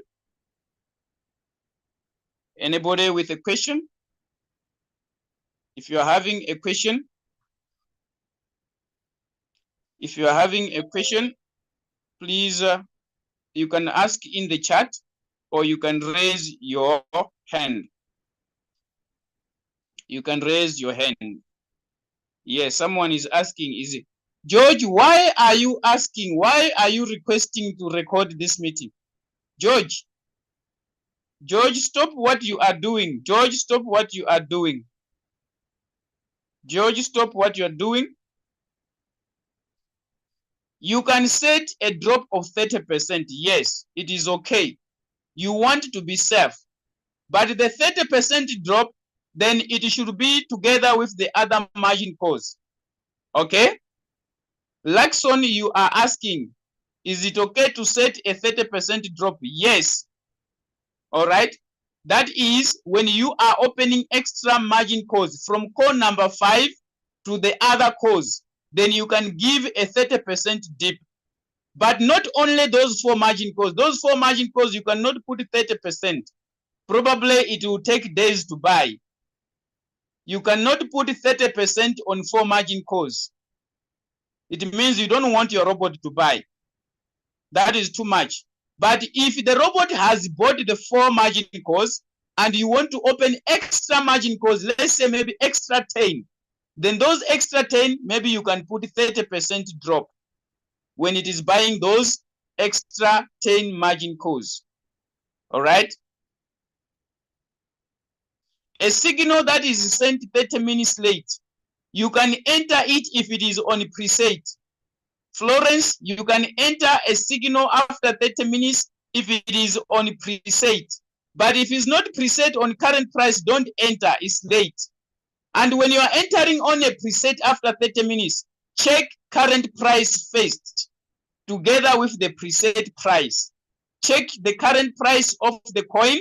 Anybody with a question? If you are having a question, please, you can ask in the chat or you can raise your hand. You can raise your hand. Yes, someone is asking, is it George? Why are you asking? Why are you requesting to record this meeting? George, stop what you are doing. George, stop what you are doing. George, stop what you are doing. You can set a drop of 30%. Yes, it is okay. You want to be safe. But the 30% drop, then it should be together with the other margin calls. Okay? Laxon, you are asking, is it okay to set a 30% drop? Yes. All right. That is when you are opening extra margin calls from call number 5 to the other calls, then you can give a 30% dip. But not only those 4 margin calls. Those 4 margin calls, you cannot put 30%. Probably it will take days to buy. You cannot put 30% on 4 margin calls. It means you don't want your robot to buy. That is too much. But if the robot has bought the 4 margin calls and you want to open extra margin calls, let's say maybe extra 10, then those extra 10, maybe you can put 30% drop when it is buying those extra 10 margin calls. All right. A signal that is sent 30 minutes late, you can enter it if it is on preset. Florence, you can enter a signal after 30 minutes if it is on preset. But if it's not preset on current price, don't enter, it's late. And when you are entering on a preset after 30 minutes, check current price first, together with the preset price. Check the current price of the coin,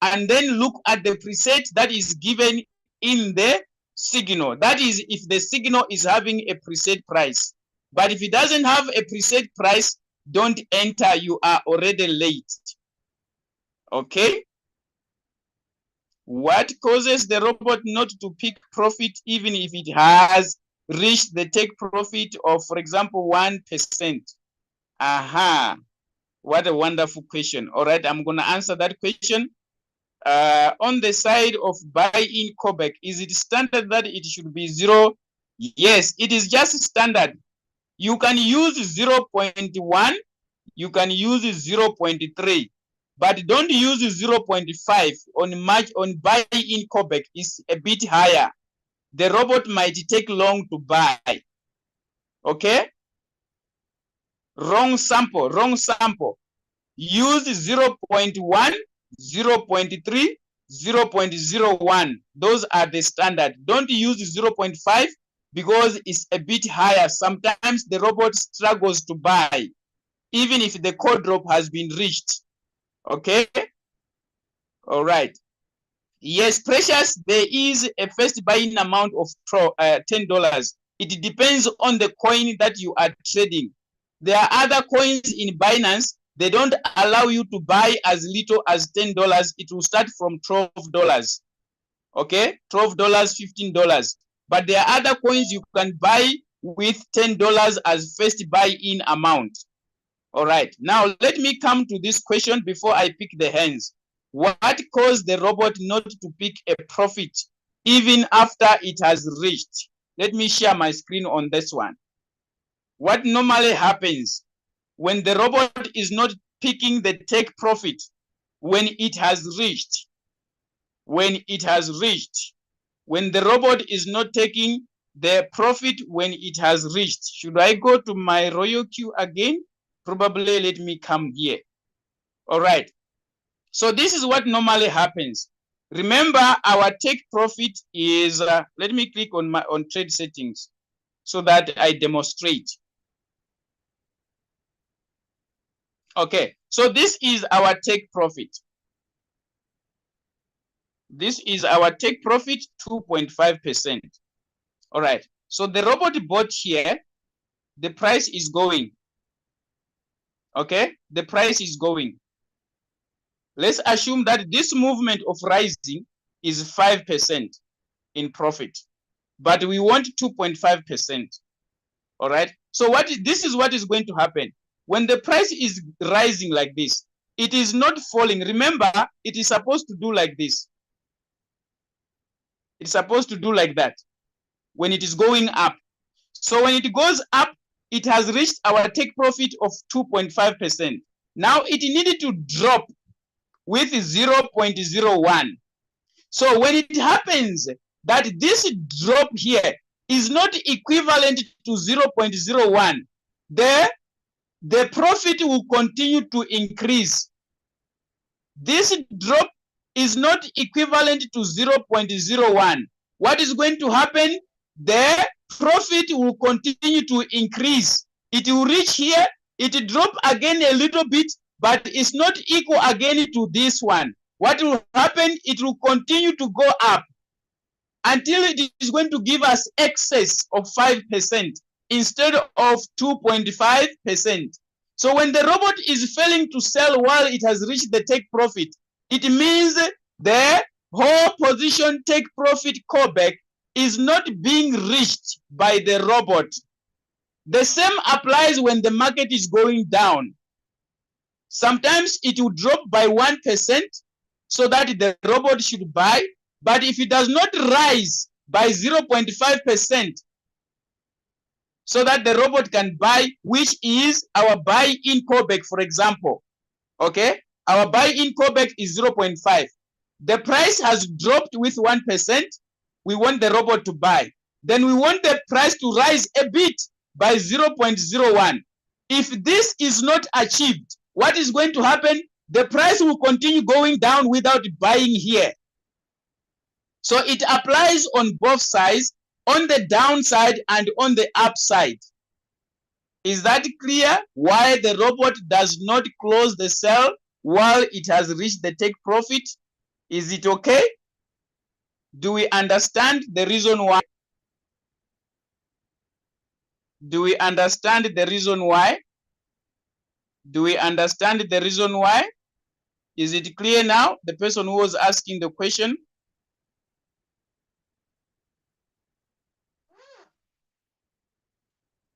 and then look at the preset that is given in the signal. That is if the signal is having a preset price. But if it doesn't have a preset price, don't enter, you are already late. Okay? What causes the robot not to pick profit even if it has reached the take profit of, for example, 1%? Aha. What a wonderful question. All right, I'm going to answer that question. On the side of buy-in callback, is it standard that it should be 0? Yes, it is just standard. You can use 0.1, you can use 0.3, but don't use 0.5 on buy-in callback. It's a bit higher. The robot might take long to buy. Okay? Wrong sample, wrong sample. Use 0.1, 0.3, 0.01. Those are the standard. Don't use 0.5 because it's a bit higher. Sometimes the robot struggles to buy, even if the call drop has been reached. Okay? All right. Yes, Precious, there is a first buying amount of $10. It depends on the coin that you are trading. There are other coins in Binance. They don't allow you to buy as little as $10. It will start from $12. Okay? $12, $15. But there are other coins you can buy with $10 as first buy-in amount. All right. Now, let me come to this question before I pick the hands. What caused the robot not to pick a profit even after it has reached? Let me share my screen on this one. What normally happens when the robot is not picking the take profit when it has reached? When the robot is not taking the profit when it has reached. Should I go to my royal queue again? Probably let me come here. All right. So this is what normally happens. Remember, our take profit is, let me click on trade settings so that I demonstrate. Okay, so this is our take profit. This is our take profit, 2.5%. All right, so the robot bought here, the price is going. Okay, the price is going. Let's assume that this movement of rising is 5% in profit, but we want 2.5%. All right, so this is what is going to happen. When the price is rising like this, it is not falling. Remember, it is supposed to do like this. It's supposed to do like that when it is going up. So when it goes up, it has reached our take profit of 2.5%. Now it needed to drop with 0.01. So when it happens that this drop here is not equivalent to 0.01, the profit will continue to increase. This drop is not equivalent to 0.01. What is going to happen? The profit will continue to increase. It will reach here, it drop again a little bit, but it's not equal again to this one. What will happen? It will continue to go up until it is going to give us excess of 5% instead of 2.5%. So when the robot is failing to sell while it has reached the take profit, it means the whole position take profit callback is not being reached by the robot. The same applies when the market is going down. Sometimes it will drop by 1% so that the robot should buy, but if it does not rise by 0.5%, so that the robot can buy, which is our buy-in callback, for example. Okay, our buy-in callback is 0.5. The price has dropped with 1%. We want the robot to buy. Then we want the price to rise a bit by 0.01. If this is not achieved, what is going to happen? The price will continue going down without buying here. So it applies on both sides, on the downside and on the upside. Is that clear? Why the robot does not close the sell while it has reached the take profit? Is it okay? Do we understand the reason why? Do we understand the reason why? Do we understand the reason why? Is it clear now? The person who was asking the question.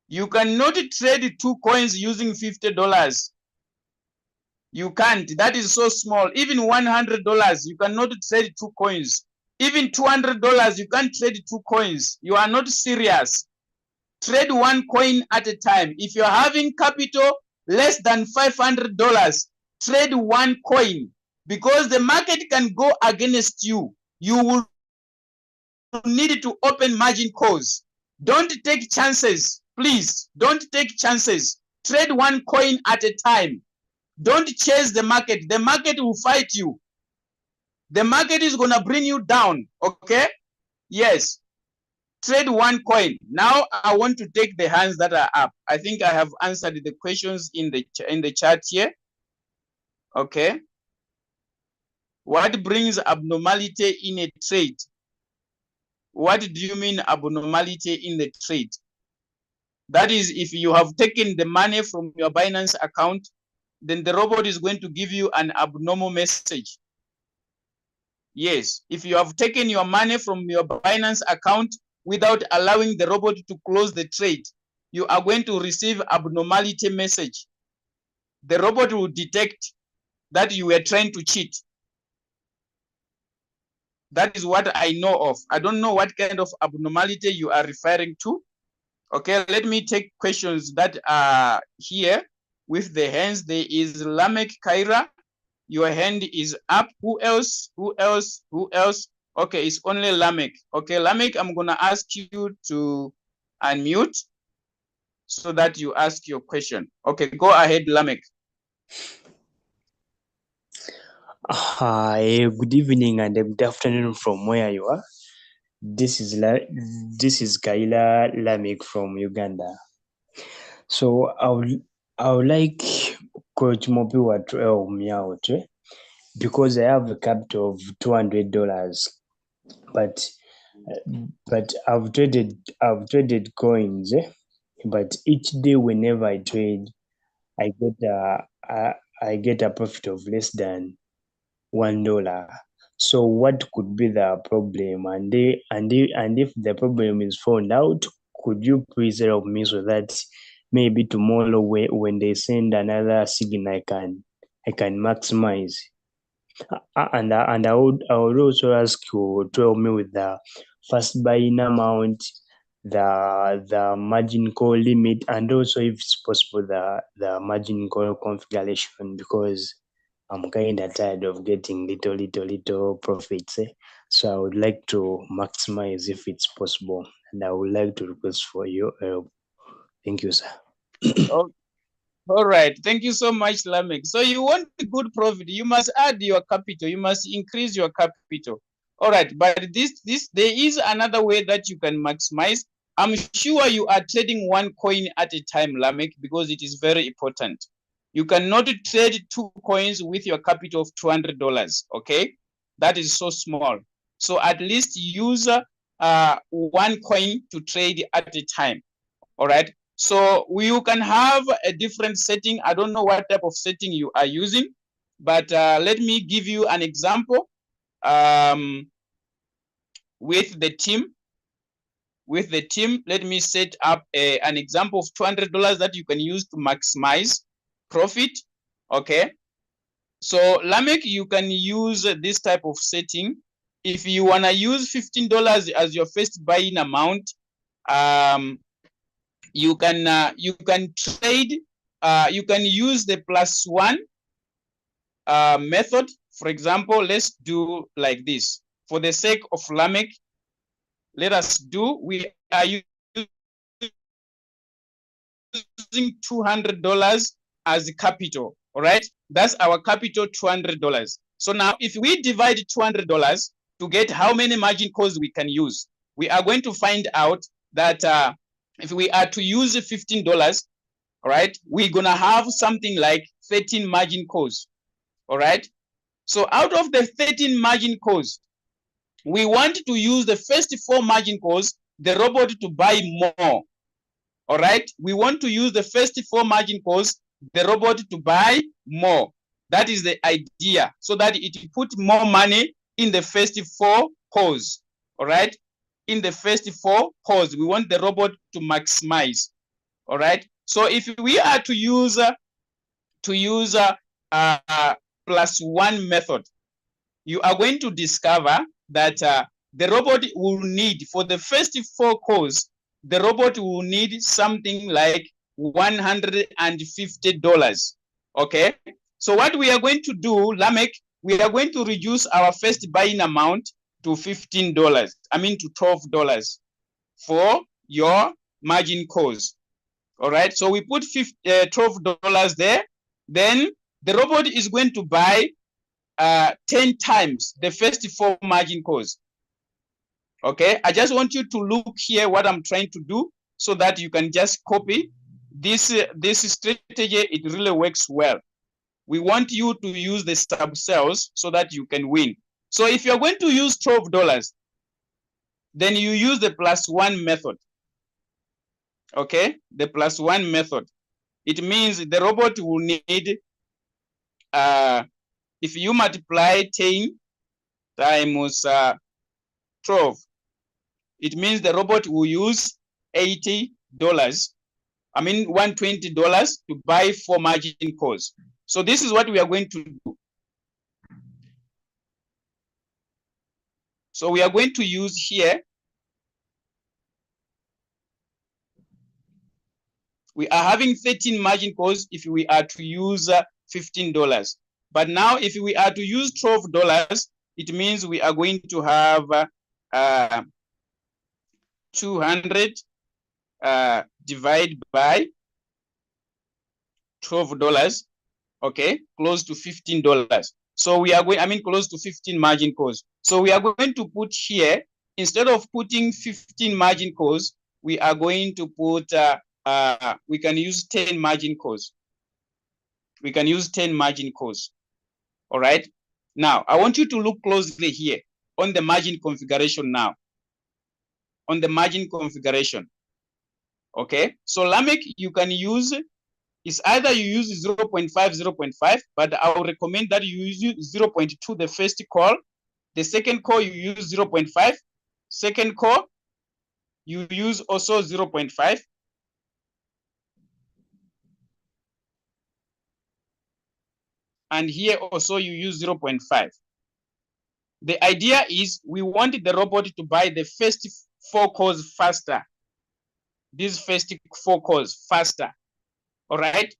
You cannot trade 2 coins using $50. You can't. That is so small. Even $100, you cannot trade 2 coins. Even $200, you can't trade 2 coins. You are not serious. Trade 1 coin at a time. If you're having capital less than $500, trade 1 coin, because the market can go against you. You will need to open margin calls. Don't take chances. Please, don't take chances. Trade 1 coin at a time. Don't chase the market. The market will fight you. The market is going to bring you down. Okay? Yes. Trade 1 coin. Now I want to take the hands that are up. I think I have answered the questions in the chat here. Okay. What brings abnormality in a trade? What do you mean abnormality in the trade? That is, if you have taken the money from your Binance account, then the robot is going to give you an abnormal message. Yes, if you have taken your money from your Binance account without allowing the robot to close the trade, you are going to receive abnormality message. The robot will detect that you were trying to cheat. That is what I know of. I don't know what kind of abnormality you are referring to. Okay, let me take questions that are here with the hands. There is Lamek Kaira. Your hand is up. Who else? Who else? Who else? Okay, it's only Lamek. Okay, Lamek, I'm gonna ask you to unmute so that you ask your question. Okay, go ahead, Lamek. Hi, good evening and good afternoon from where you are. This is Kaila Lamek from Uganda. So I would like Coach Mopiwa to help me out because I have a capital of $200, but I've traded coins, but each day whenever I trade, I get a profit of less than $1. So what could be the problem? And if the problem is found out, could you please help me so that maybe tomorrow when they send another signal I can maximize. And I would also ask you to help me with the first buying amount, the margin call limit, and also if it's possible the margin call configuration, because I'm kind of tired of getting little profits. So I would like to maximize if it's possible, and I would like to request for your help. Thank you, sir. Oh, all right, thank you so much, Lamek. So you want a good profit, you must add your capital, you must increase your capital. All right, but there is another way that you can maximize. I'm sure you are trading one coin at a time, Lamek, because it is very important. You cannot trade 2 coins with your capital of $200. Okay, that is so small. So at least use 1 coin to trade at a time. All right. So you can have a different setting. I don't know what type of setting you are using, but let me give you an example with the team. With the team, let me set up an example of $200 that you can use to maximize profit. Okay. So Lamek, you can use this type of setting. If you want to use $15 as your first buying amount, you can trade, you can use the +1 method. For example, let's do like this. For the sake of Lamek, let us do, we are using $200 as capital. All right, that's our capital, $200. So now if we divide $200 to get how many margin calls we can use, we are going to find out that if we are to use $15, all right, we're gonna have something like 13 margin calls. All right, so out of the 13 margin calls, we want to use the first 4 margin calls, the robot to buy more. All right, we want to use the first 4 margin calls, the robot to buy more. That is the idea, so that it put more money in the first 4 calls. All right, in the first 4 calls, we want the robot to maximize. All right, so if we are to use +1 method, you are going to discover that the robot will need, for the first 4 calls, the robot will need something like $150. Okay, so what we are going to do, Lamek, we are going to reduce our first buying amount to $15. I mean to $12 for your margin calls. All right, so we put $12 there. Then the robot is going to buy 10 times the first 4 margin calls. Okay, I just want you to look here what I'm trying to do so that you can just copy this. This strategy, it really works well. We want you to use the sub cells so that you can win. So if you're going to use $12, then you use the +1 method. Okay, the +1 method. It means the robot will need, if you multiply 10 times 12, it means the robot will use $80. I mean $120 to buy 4 margin calls. So this is what we are going to do. So we are going to use here. We are having 13 margin calls if we are to use $15. But now if we are to use $12, it means we are going to have 200 divided by $12, okay, close to $15. So we are going, close to 15 margin calls. So we are going to put here, instead of putting 15 margin calls, we are going to put, we can use 10 margin calls. We can use 10 margin calls. All right. Now, I want you to look closely here on the margin configuration now. On the margin configuration. Okay. So Lamek, you can use, it's either you use 0.5, 0.5, but I will recommend that you use 0.2 the first call. The second call, you use 0.5. Second call, you use also 0.5. And here also you use 0.5. The idea is we want the robot to buy the first 4 calls faster. These first 4 calls faster. All right.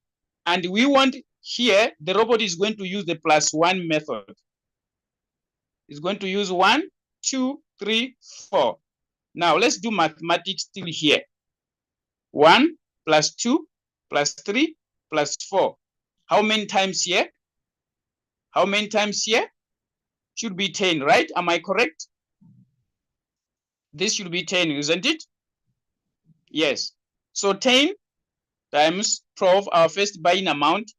And we want here, the robot is going to use the +1 method. It's going to use 1, 2, 3, 4. Now let's do mathematics still here. 1 + 2 + 3 + 4. How many times here? How many times here? Should be 10, right? Am I correct? This should be 10, isn't it? Yes. So 10 times 12, our first buying amount,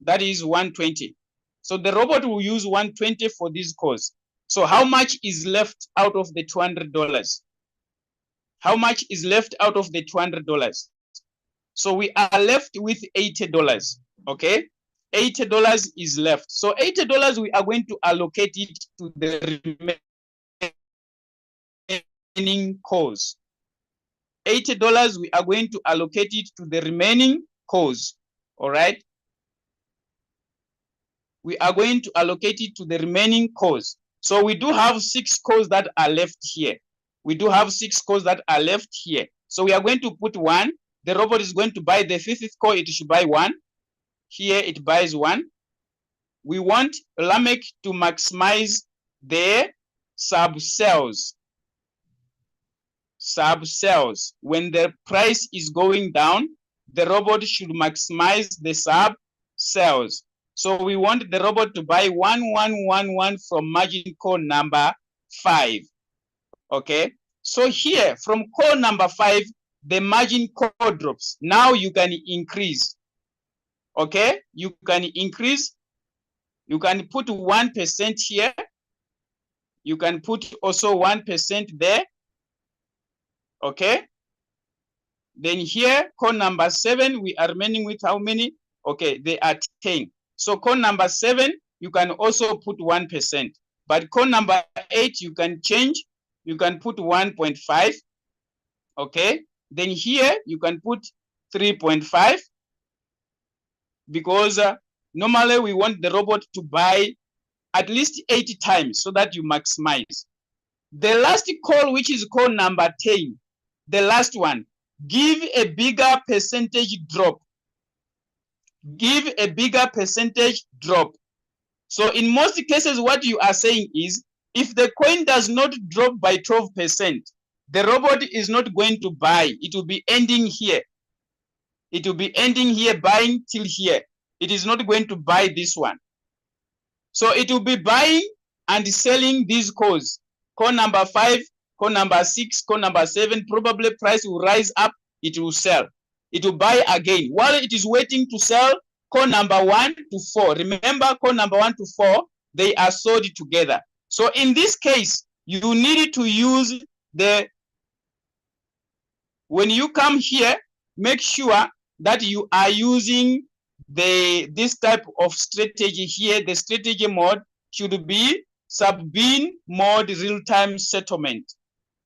that is 120. So the robot will use 120 for this course. So how much is left out of the $200? How much is left out of the $200? So we are left with $80, okay? $80 is left. So $80, we are going to allocate it to the remaining calls. $80, we are going to allocate it to the remaining calls, all right? We are going to allocate it to the remaining calls. So we do have 6 calls that are left here. We do have 6 calls that are left here. So we are going to put 1. The robot is going to buy the 5th call. It should buy 1. Here it buys 1. We want Lamek to maximize the sub-sales. Sub-sales. When the price is going down, the robot should maximize the sub-sales. So we want the robot to buy 1111 from margin call number 5. Okay. So here from call number 5, the margin call drops. Now you can increase. Okay. You can increase. You can put 1% here. You can put also 1% there. Okay. Then here, call number 7, we are remaining with how many? Okay, they are 10. So call number 7, you can also put 1%. But call number 8, you can change. You can put 1.5. Okay. Then here, you can put 3.5. Because normally we want the robot to buy at least 80 times so that you maximize. The last call, which is call number 10, the last one, give a bigger percentage drop. Give a bigger percentage drop. So in most cases, what you are saying is, if the coin does not drop by 12%, the robot is not going to buy. It will be ending here. It will be ending here, buying till here. It is not going to buy this one. So it will be buying and selling these calls. Call number 5, call number 6, call number 7, probably price will rise up, it will sell. It will buy again. While it is waiting to sell, call number 1 to 4. Remember, call number 1 to 4, they are sold together. So in this case, you need to use the, when you come here, make sure that you are using this type of strategy here. The strategy mode should be sub-bin mode real-time settlement.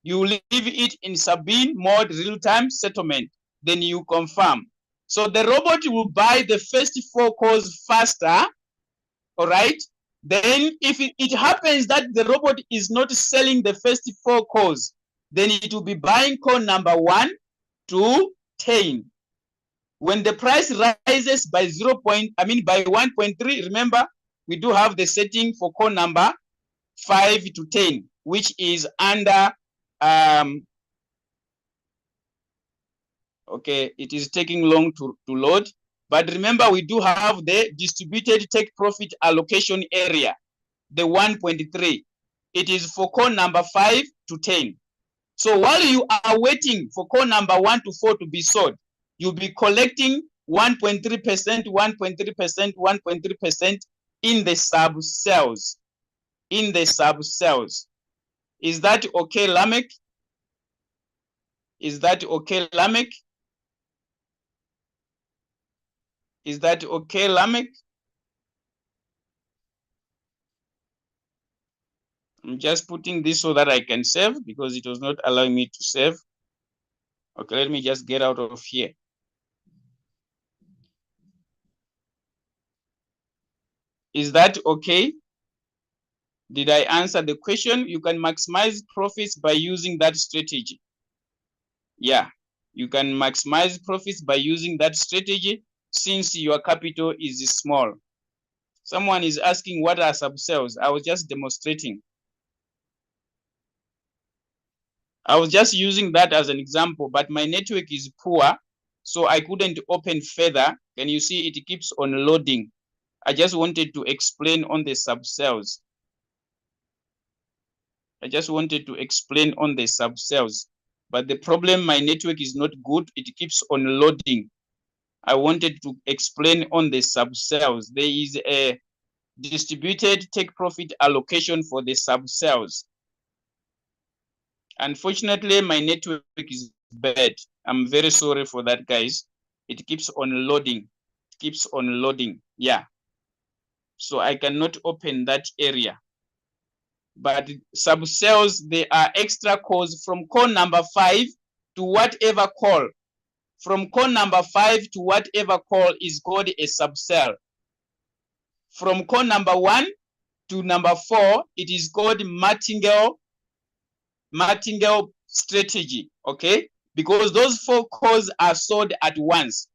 You leave it in sub-bin mode real-time settlement. Then you confirm. So the robot will buy the first 4 calls faster. All right. Then if it happens that the robot is not selling the first 4 calls, then it will be buying call number 1 to 10. When the price rises by by 1.3, remember, we do have the setting for call number 5 to 10, which is under, okay, it is taking long to load. But remember, we do have the distributed take profit allocation area, the 1.3. It is for call number 5 to 10. So while you are waiting for call number 1 to 4 to be sold, you'll be collecting 1.3%, 1.3%, 1.3% in the sub sales. In the sub sales. Is that okay, Lamek? Is that okay, Lamek? Is that okay, Lamek? I'm just putting this so that I can save because it was not allowing me to save. Okay, let me just get out of here. Is that okay? Did I answer the question? You can maximize profits by using that strategy. Yeah, you can maximize profits by using that strategy since your capital is small. Someone is asking what are sub-sales. I was just demonstrating. I was just using that as an example, but my network is poor, so I couldn't open further. Can you see it keeps on loading? I just wanted to explain on the sub-sales. I just wanted to explain on the sub-sales. But the problem, my network is not good. It keeps on loading. I wanted to explain on the sub-sales. There is a distributed take profit allocation for the sub-sales. Unfortunately, my network is bad. I'm very sorry for that, guys. It keeps on loading. It keeps on loading. Yeah. So I cannot open that area. But sub-sales, there are extra calls from call number 5 to whatever call. From call number 5 to whatever call is called a sub-sell. From call number 1 to number 4, it is called martingale strategy, okay? Because those 4 calls are sold at once.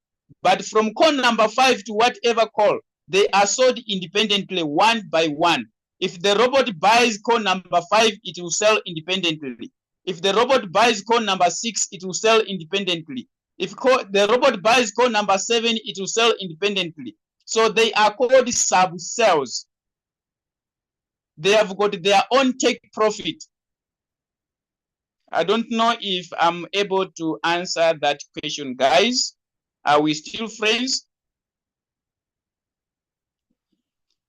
But from call number 5 to whatever call, they are sold independently, one by one. If the robot buys call number 5, it will sell independently. If the robot buys call number 6, it will sell independently. If the robot buys call number 7, it will sell independently. So they are called sub-sales. They have got their own take profit. I don't know if I'm able to answer that question, guys. Are we still friends?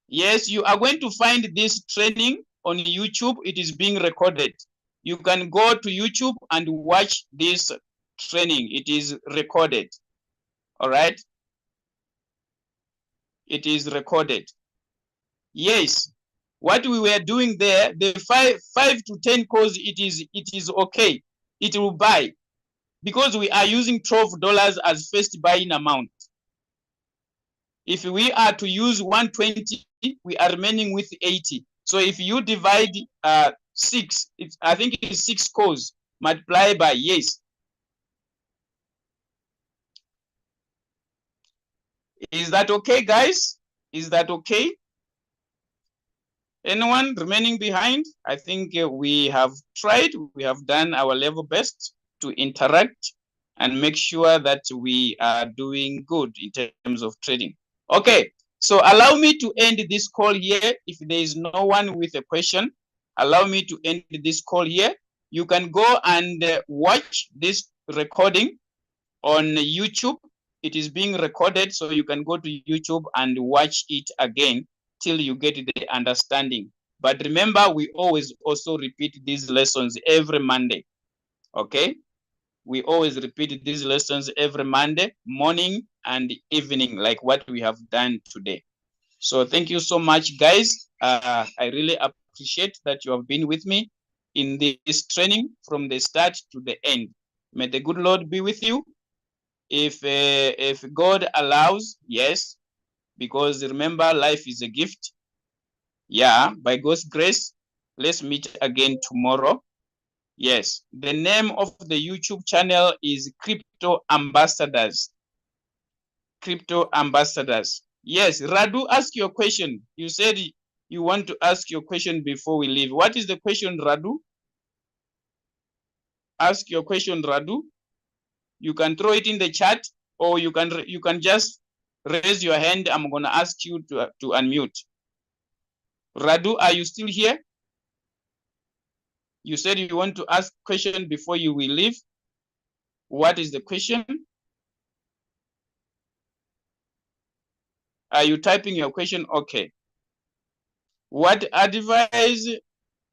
Yes, you are going to find this training on YouTube. It is being recorded. You can go to YouTube and watch this training. It is recorded. All right. It is recorded. Yes. What we were doing there, the 5 to 10 calls, it is okay. It will buy because we are using $12 as first buying amount. If we are to use 120, we are remaining with 80. So if you divide 6, I think it's 6 calls multiplied by, yes. Is that okay, guys? Is that okay? Anyone remaining behind? I think we have tried, we have done our level best to interact and make sure that we are doing good in terms of trading. Okay, so allow me to end this call here. If there is no one with a question, allow me to end this call here. You can go and watch this recording on YouTube. It is being recorded, so you can go to YouTube and watch it again till you get the understanding. But remember, we always also repeat these lessons every Monday, okay? We always repeat these lessons every Monday, morning and evening, like what we have done today. So thank you so much, guys. I really appreciate that you have been with me in this training from the start to the end. May the good Lord be with you. If God allows, yes, because remember, life is a gift. Yeah, by God's grace, let's meet again tomorrow. Yes, the name of the YouTube channel is Crypto Ambassadors. Crypto Ambassadors. Yes, Radu, ask your question. You said you want to ask your question before we leave. What is the question, Radu? Ask your question, Radu. You can throw it in the chat, or you can just raise your hand. I'm gonna ask you to unmute. Radu, are you still here? You said you want to ask question before you will leave. What is the question? Are you typing your question? Okay. What advice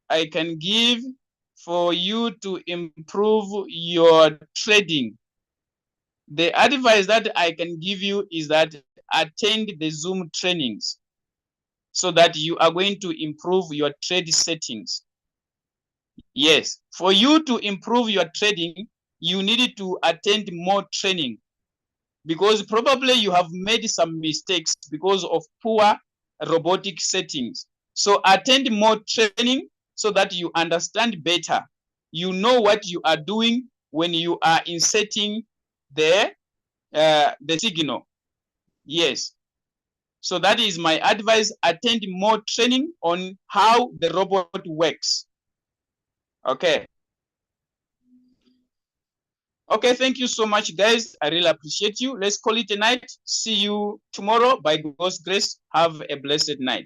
I can give for you to improve your trading? The advice that I can give you is that attend the Zoom trainings so that you are going to improve your trade settings. Yes, for you to improve your trading, you need to attend more training, because probably you have made some mistakes because of poor robotic settings. So attend more training so that you understand better. You know what you are doing when you are inserting the signal. Yes. So that is my advice. Attend more training on how the robot works. Okay. Okay, thank you so much, guys. I really appreciate you. Let's call it a night. See you tomorrow. By God's grace, have a blessed night.